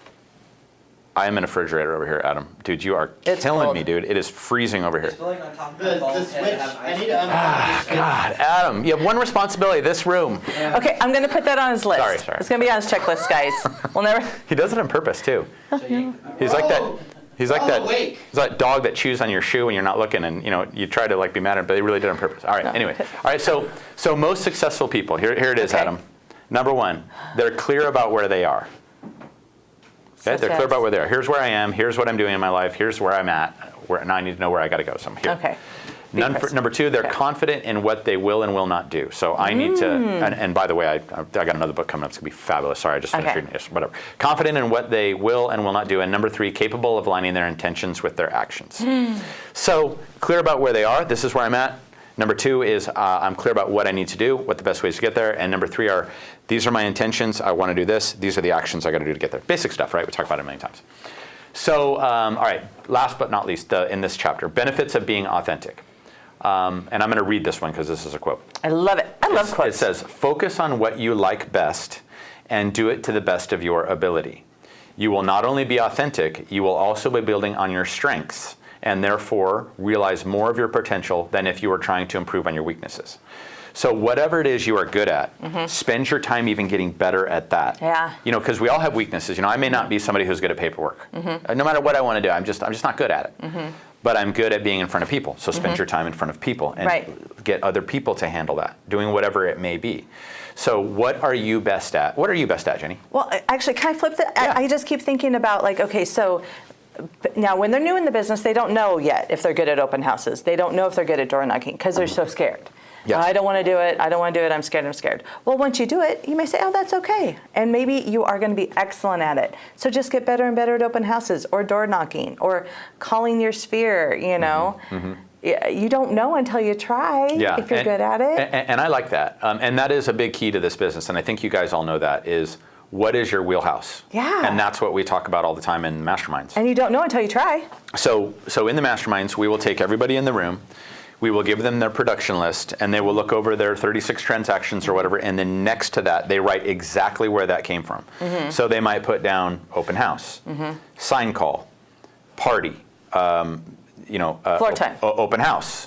I am in a refrigerator over here, Adam. Dude, you are It's killing cold. me, dude. It is freezing over here. Just going on top of The the bulkhead switch. and have I ice need cream. to unplug the switch. God, Adam, you have one responsibility, this room. Okay, I'm going to put that on his list. Sorry. It's going to be on his checklist, guys. We'll never. He does it on purpose, too. So you, He's like that. Oh. He's like Oh, that. wait. He's that dog that chews on your shoe when you're not looking, and you try to be mad at him, but he really did it on purpose. All right. Anyway. All right. So most successful people. Here it is, Okay. Adam. Number one, they're clear about where they are. Okay, Such they're clear as? about where they are. Here's where I am. Here's what I'm doing in my life. Here's where I'm at. Now I need to know where I got to go. So I'm here. Okay. Number two, they're confident in what they will and will not do. So I need to, and by the way, I got another book coming up. It's going to be fabulous. Sorry, I just finished reading it. Whatever. Confident in what they will and will not do. And number three, capable of aligning their intentions with their actions. So clear about where they are. This is where I'm at. Number two is I'm clear about what I need to do, what the best ways to get there. And number three are, these are my intentions. I want to do this. These are the actions I got to do to get there. Basic stuff, right? We talked about it a million times. So, all right, last but not least, in this chapter, benefits of being authentic. And I'm going to read this one because this is a quote. I love it. I love quotes. It says, focus on what you like best and do it to the best of your ability. You will not only be authentic, you will also be building on your strengths and therefore realize more of your potential than if you were trying to improve on your weaknesses. So whatever it is you are good at, spend your time even getting better at that. Yeah. You know, because we all have weaknesses. You know, I may not be somebody who's good at paperwork. No matter what I want to do, I'm just not good at it. But I'm good at being in front of people. So spend your time in front of people and get other people to handle that, doing whatever it may be. So what are you best at? What are you best at, Jenny? Well, actually, can I flip that? Yeah. I just keep thinking about like, okay, so now when they're new in the business, they don't know yet if they're good at open houses. They don't know if they're good at door knocking because they're so scared. Yes. I don't want to do it. I don't want to do it. I'm scared. Well, once you do it, you may say, oh, that's okay. And maybe you are going to be excellent at it. So just get better and better at open houses or door knocking or calling your sphere, you know. You don't know until you try if you're good at it. And I like that. And that is a big key to this business. And I think you guys all know that is, what is your wheelhouse? Yeah. And that's what we talk about all the time in masterminds. And you don't know until you try. So in the masterminds, we will take everybody in the room. We will give them their production list, and they will look over their 36 transactions or whatever, and then next to that, they write exactly where that came from. So they might put down open house, sign call, party, floor time, open house,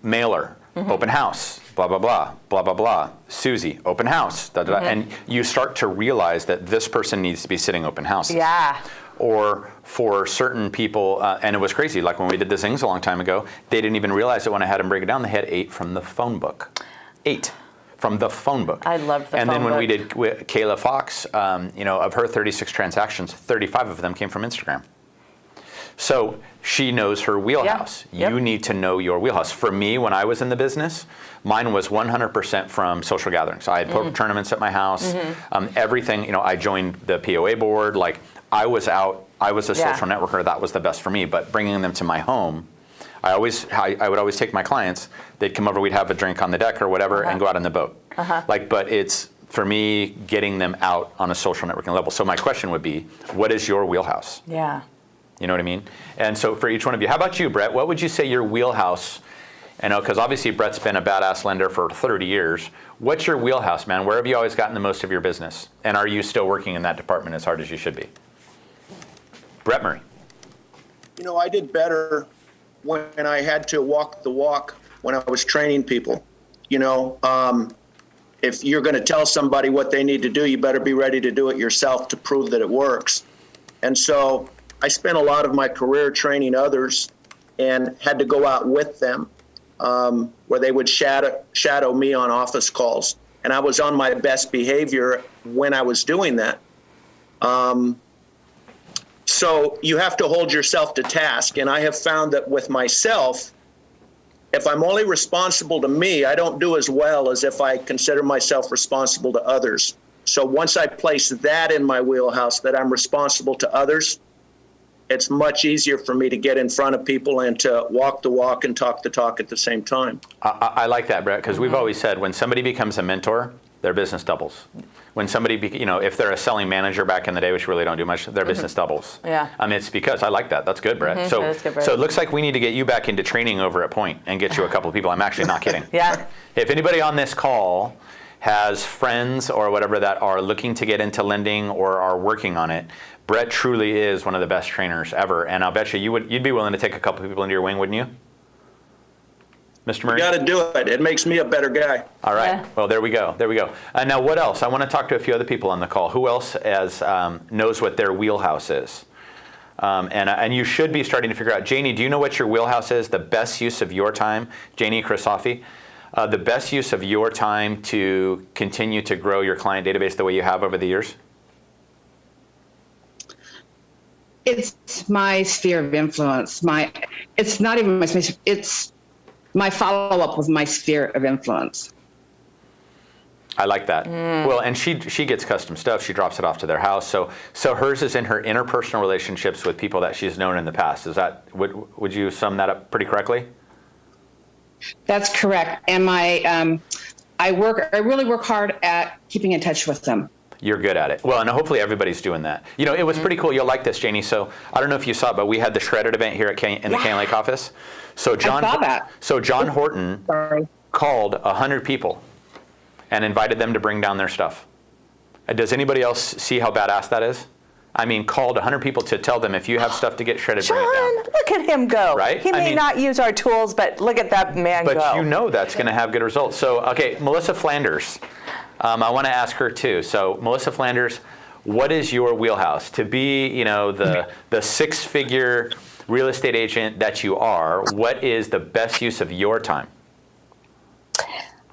mailer, open house, blah, blah, blah, blah, blah, blah, Susie, open house, da, da, da. And you start to realize that this person needs to be sitting open houses. Yeah. Or for certain people, and it was crazy, like when we did the Zings a long time ago, they didn't even realize that when I had them break it down, they had 8 from the phone book. 8 from the phone book. I love the phone book. And then when we did Kayla Fox, of her 36 transactions, 35 of them came from Instagram. So she knows her wheelhouse. Yep. You need to know your wheelhouse. For me, when I was in the business, mine was 100% from social gatherings. I had poker tournaments at my house. Everything, I joined the POA board. Like, I was out. I was a social networker. That was the best for me. But bringing them to my home, I would always take my clients. They'd come over. We'd have a drink on the deck or whatever, and go out on the boat. But it's for me getting them out on a social networking level. So my question would be, what is your wheelhouse? Yeah. You know what I mean? And so for each one of you, how about you, Brett? What would you say your wheelhouse? Because obviously Brett's been a badass lender for 30 years. What's your wheelhouse, man? Where have you always gotten the most of your business? And are you still working in that department as hard as you should be? Brett Murray. I did better when I had to walk the walk when I was training people. If you're going to tell somebody what they need to do, you better be ready to do it yourself to prove that it works. And so I spent a lot of my career training others and had to go out with them where they would shadow me on office calls. And I was on my best behavior when I was doing that. So you have to hold yourself to task. And I have found that with myself, if I'm only responsible to me, I don't do as well as if I consider myself responsible to others. So once I place that in my wheelhouse, that I'm responsible to others, it's much easier for me to get in front of people and to walk the walk and talk the talk at the same time. I like that, Brett, because we've always said when somebody becomes a mentor, their business doubles. When somebody, if they're a selling manager back in the day, which really don't do much, their business doubles. Yeah. It's because I like that. That's good, Brett. So, that is good, Brett. So it looks like we need to get you back into training over at Point and get you a couple of people. I'm actually not kidding. Yeah. If anybody on this call has friends or whatever that are looking to get into lending or are working on it, Brett truly is one of the best trainers ever. And I'll bet you'd be willing to take a couple of people into your wing, wouldn't you? Mr. Murray? You got to do it. It makes me a better guy. All right. Yeah. Well, there we go. Now, what else? I want to talk to a few other people on the call. Who else knows what their wheelhouse is? And you should be starting to figure out. Janie, do you know what your wheelhouse is? The best use of your time? Janie Krisofi, the best use of your time to continue to grow your client database the way you have over the years? It's my sphere of influence. It's not even my sphere. It's my follow-up with my sphere of influence. I like that. Well, and she gets custom stuff. She drops it off to their house. So hers is in her interpersonal relationships with people that she's known in the past. Is that would you sum that up pretty correctly? That's correct. And I really work hard at keeping in touch with them. You're good at it. Well, and hopefully everybody's doing that. You know, it was pretty cool. You'll like this, Janie. So I don't know if you saw it, but we had the Shredded event here at in the Cane Lake office. So I saw that. So John Horton called 100 people and invited them to bring down their stuff. Does anybody else see how badass that is? I mean, called 100 people to tell them if you have stuff to get shredded, bring it down. Look at him go. Right? He may not use our tools, but look at that man go. But you know that's going to have good results. So, okay, Melissa Flanders. I want to ask her too. So, Melissa Flanders, what is your wheelhouse? To be, you know, the six-figure real estate agent that you are, what is the best use of your time?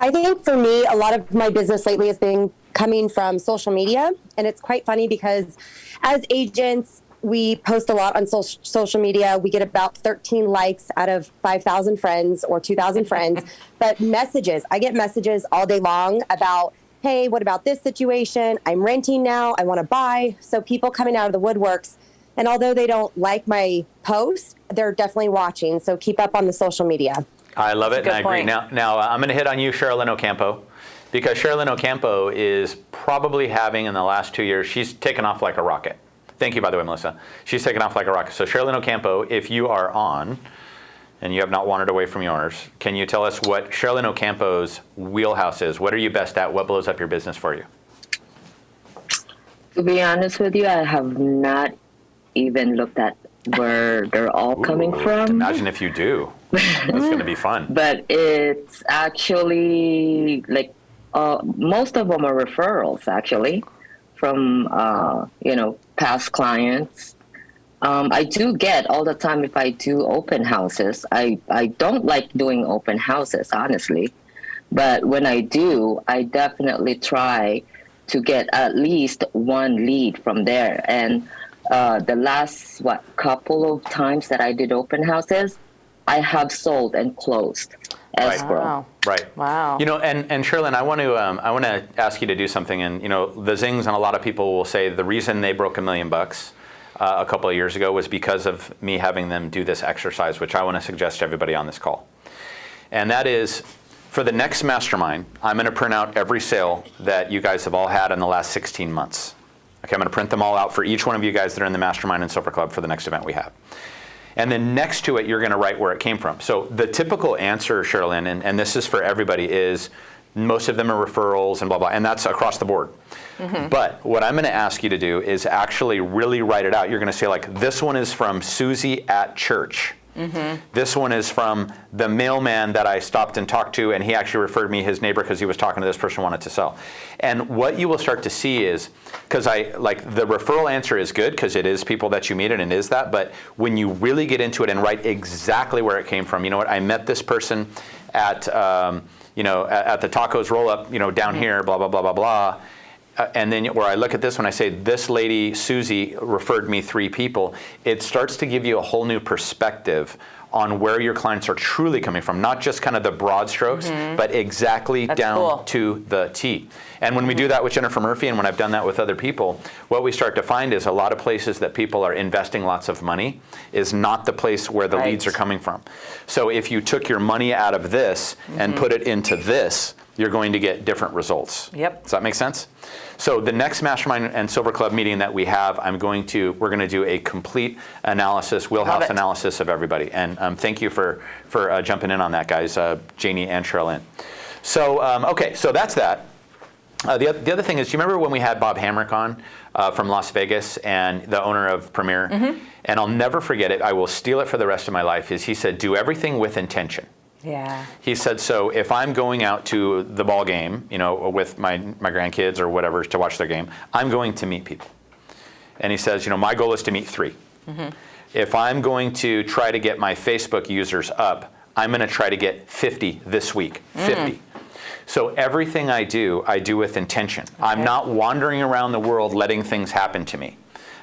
I think for me, a lot of my business lately has been coming from social media. And it's quite funny because as agents, we post a lot on social media. We get about 13 likes out of 5,000 friends or 2,000 friends. But messages, I get messages all day long about, hey, what about this situation? I'm renting now. I want to buy. So people coming out of the woodworks. And although they don't like my posts, they're definitely watching. So keep up on the social media. I love it, and I agree. Point. Now I'm going to hit on you, Sherilyn Ocampo, because Sherilyn Ocampo is probably having, in the last 2 years, she's taken off like a rocket. Thank you, by the way, Melissa. She's taken off like a rocket. So Sherilyn Ocampo, if you are on, and you have not wandered away from yours, can you tell us what Sherilyn Ocampo's wheelhouse is? What are you best at? What blows up your business for you? To be honest with you, I have not even looked at where they're all coming from. Imagine if you do. That's going to be fun. But it's actually like most of them are referrals, actually, from past clients. I do get all the time if I do open houses. I don't like doing open houses, honestly. But when I do, I definitely try to get at least one lead from there. And the last, couple of times that I did open houses, I have sold and closed escrow. Wow. Right. Wow. You know, and Sherilyn, I want to ask you to do something. And you know, the zings, and a lot of people will say the reason they broke $1 million a couple of years ago was because of me having them do this exercise, which I want to suggest to everybody on this call. And that is, for the next mastermind, I'm going to print out every sale that you guys have all had in the last 16 months. Okay, I'm going to print them all out for each one of you guys that are in the mastermind and Silver Club for the next event we have. And then next to it, you're going to write where it came from. So the typical answer, Sherilyn, and this is for everybody, is most of them are referrals and blah, blah, and that's across the board. Mm-hmm. But what I'm going to ask you to do is actually really write it out. You're going to say, like, this one is from Susie at church. Mm-hmm. This one is from the mailman that I stopped and talked to, and he actually referred me his neighbor because he was talking to this person who wanted to sell. And what you will start to see is, because the referral answer is good because it is people that you meet and it is that, but when you really get into it and write exactly where it came from, you know what, I met this person at the tacos roll up, down here, blah, blah, blah, blah, blah. And then where I look at this, when I say this lady, Susie, referred me 3 people, it starts to give you a whole new perspective on where your clients are truly coming from, not just kind of the broad strokes, but exactly down to the T. And when we do that with Jennifer Murphy, and when I've done that with other people, what we start to find is a lot of places that people are investing lots of money is not the place where the leads are coming from. So if you took your money out of this and put it into this, you're going to get different results. Yep. Does that make sense? So the next Mastermind and Silver Club meeting that we have, we're going to do a complete analysis, wheelhouse analysis of everybody. And thank you for jumping in on that, guys, Janie and Sherilyn. So, okay, so that's that. The other thing is, do you remember when we had Bob Hamrick on from Las Vegas, and the owner of Premier? Mm-hmm. And I'll never forget it. I will steal it for the rest of my life. Is he said, do everything with intention. Yeah. He said, so if I'm going out to the ball game, with my grandkids or whatever to watch their game, I'm going to meet people. And he says, my goal is to meet 3. Mm-hmm. If I'm going to try to get my Facebook users up, I'm going to try to get 50 this week, 50. So everything I do with intention. Okay. I'm not wandering around the world letting things happen to me.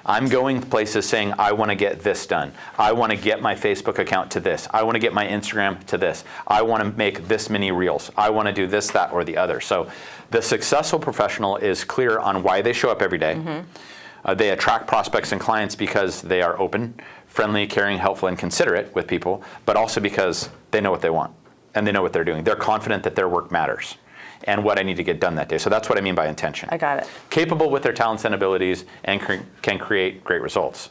I'm going places saying, I want to get this done. I want to get my Facebook account to this. I want to get my Instagram to this. I want to make this many reels. I want to do this, that, or the other. So the successful professional is clear on why they show up every day. They attract prospects and clients because they are open, friendly, caring, helpful, and considerate with people, but also because they know what they want and they know what they're doing. They're confident that their work matters and what I need to get done that day. So that's what I mean by intention. I got it. Capable with their talents and abilities and can create great results.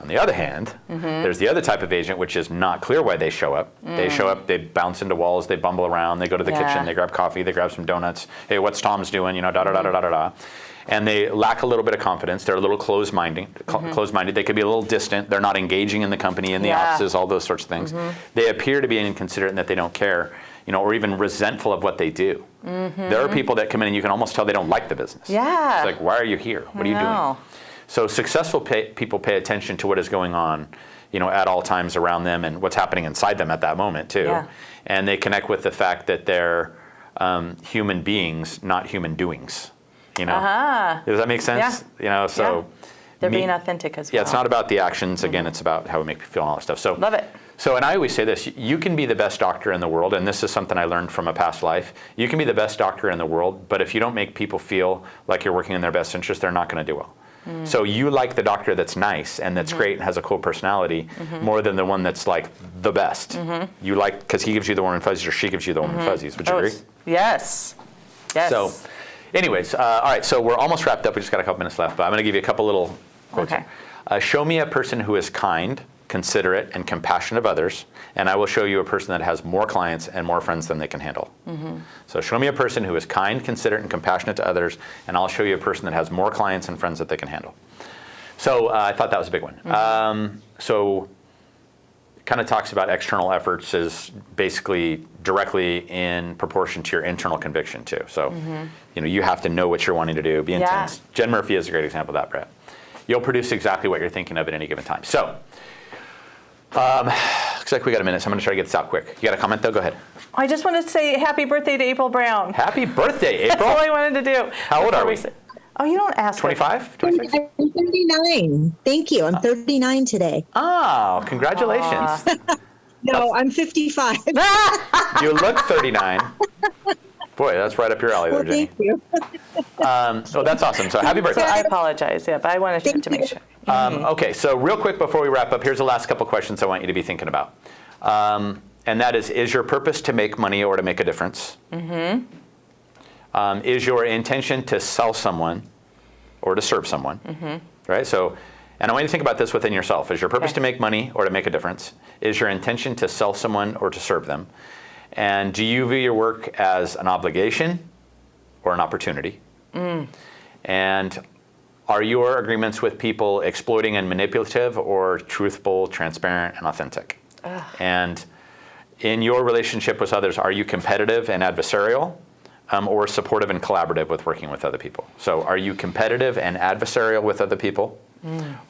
On the other hand, there's the other type of agent which is not clear why they show up. They show up, they bounce into walls, they bumble around, they go to the kitchen, they grab coffee, they grab some donuts. Hey, what's Tom's doing? Da-da-da-da-da-da. And they lack a little bit of confidence. They're a little closed-minded. They could be a little distant. They're not engaging in the company, in the offices, all those sorts of things. They appear to be inconsiderate and that they don't care, or even resentful of what they do. There are people that come in and you can almost tell they don't like the business. Yeah. It's like, why are you here? What are you doing? So successful people pay attention to what is going on, at all times around them and what's happening inside them at that moment too. Yeah. And they connect with the fact that they're human beings, not human doings. Does that make sense? Yeah. So they're being authentic as well. Yeah, it's not about the actions. Again, it's about how we make people feel and all that stuff. So love it. So, and I always say this, you can be the best doctor in the world, and this is something I learned from a past life. You can be the best doctor in the world, but if you don't make people feel like you're working in their best interest, they're not going to do well. So you like the doctor that's nice and that's great and has a cool personality more than the one that's like the best. You like, because he gives you the warm and fuzzies or she gives you the warm and fuzzies. Would you agree? Yes. Yes. So anyways, all right, so we're almost wrapped up. We just got a couple minutes left, but I'm going to give you a couple little quotes. Okay. Show me a person who is kind, considerate, and compassionate of others, and I will show you a person that has more clients and more friends than they can handle. So show me a person who is kind, considerate, and compassionate to others, and I'll show you a person that has more clients and friends that they can handle. So I thought that was a big one. So it kind of talks about external efforts as basically directly in proportion to your internal conviction too. So you have to know what you're wanting to do, be intense. Jen Murphy is a great example of that, Brett. You'll produce exactly what you're thinking of at any given time. So looks like we got a minute, so I'm going to try to get this out quick. You got a comment though? Go ahead. I just want to say happy birthday to April Brown. Happy birthday, April. That's all I wanted to do. How old are we? Oh, you don't ask. 25? 26? I'm 39. Thank you. I'm 39 today. Oh, congratulations. No, I'm 55. You look 39. Boy, that's right up your alley there, Jenny. Thank you. Oh, that's awesome. So happy birthday. So I apologize, but I wanted to make sure. Okay, so real quick before we wrap up, here's the last couple questions I want you to be thinking about. And that is your purpose to make money or to make a difference? Is your intention to sell someone or to serve someone? Right? So, and I want you to think about this within yourself. Is your purpose to make money or to make a difference? Is your intention to sell someone or to serve them? And do you view your work as an obligation or an opportunity? And are your agreements with people exploiting and manipulative or truthful, transparent, and authentic? And in your relationship with others, are you competitive and adversarial or supportive and collaborative with working with other people? So are you competitive and adversarial with other people?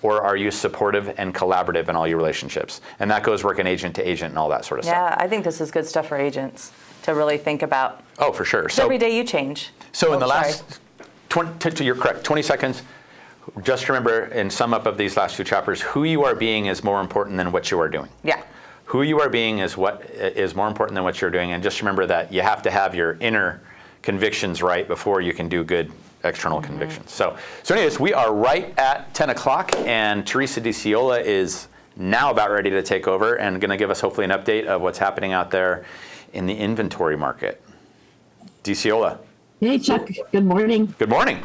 Or are you supportive and collaborative in all your relationships? And that goes working agent to agent and all that sort of stuff. Yeah, I think this is good stuff for agents to really think about. Oh, for sure. So every day you change. So in the last, you're correct, 20 seconds, just remember and sum up of these last two chapters, who you are being is more important than what you are doing. Yeah. Who you are being is what is more important than what you're doing. And just remember that you have to have your inner convictions right before you can do good external convictions. So anyways, we are right at 10 o'clock, and Teresa DiCiola is now about ready to take over and going to give us hopefully an update of what's happening out there in the inventory market. DiCiola. Hey, Chuck. Good morning. Good morning.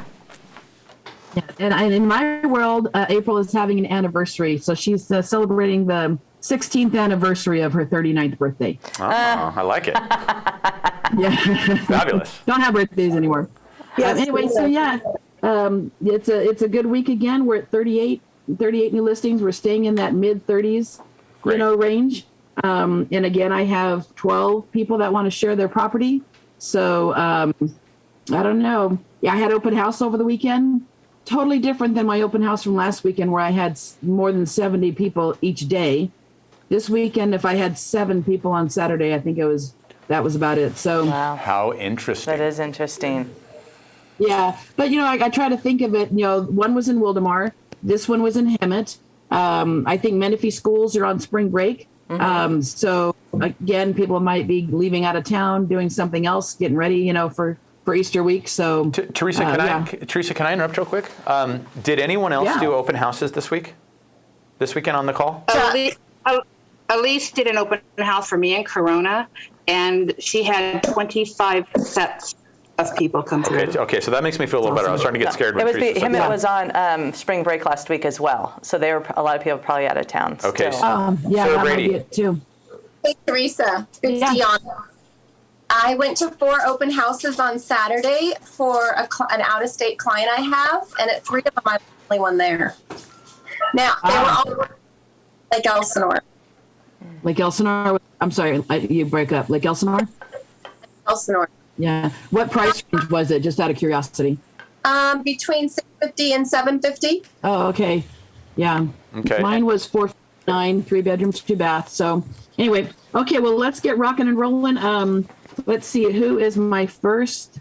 Yeah, and in my world, April is having an anniversary. So she's celebrating the 16th anniversary of her 39th birthday. Oh, I like it. Yeah. Fabulous. Don't have birthdays anymore. Yes, anyway, so yeah, it's a good week again. We're at 38 new listings. We're staying in that mid 30s, range. And again, I have 12 people that want to share their property. So I don't know. Yeah, I had open house over the weekend. Totally different than my open house from last weekend, where I had more than 70 people each day. This weekend, if I had 7 people on Saturday, I think that was about it. So wow. How interesting. That is interesting. Yeah, but I try to think of it. One was in Wildemar, This one was in Hemet. I think Menifee schools are on spring break. So again, people might be leaving out of town, doing something else, getting ready, for Easter week. So Teresa, can I interrupt real quick? Did anyone else do open houses this weekend on the call? Elise did an open house for me in Corona, and she had 25 sets of people come through. Okay, so that makes me feel a little better. I was starting to get scared. Hemet was on spring break last week as well, so they were a lot of people probably out of town. Okay, still. that might be it too. Hey Teresa, good to see you on. I went to 4 open houses on Saturday for an out-of-state client I have, and at 3 of them, I'm the only one there. Now, they were all Lake Elsinore. Lake Elsinore? I'm sorry, you break up. Lake Elsinore? Elsinore. Yeah. What price range was it, just out of curiosity? Between $650 and $750. Oh, okay. Yeah. Okay. Mine was $459, 3 bedrooms, 2 baths. So anyway, okay, well, let's get rocking and rolling. Let's see, who is my first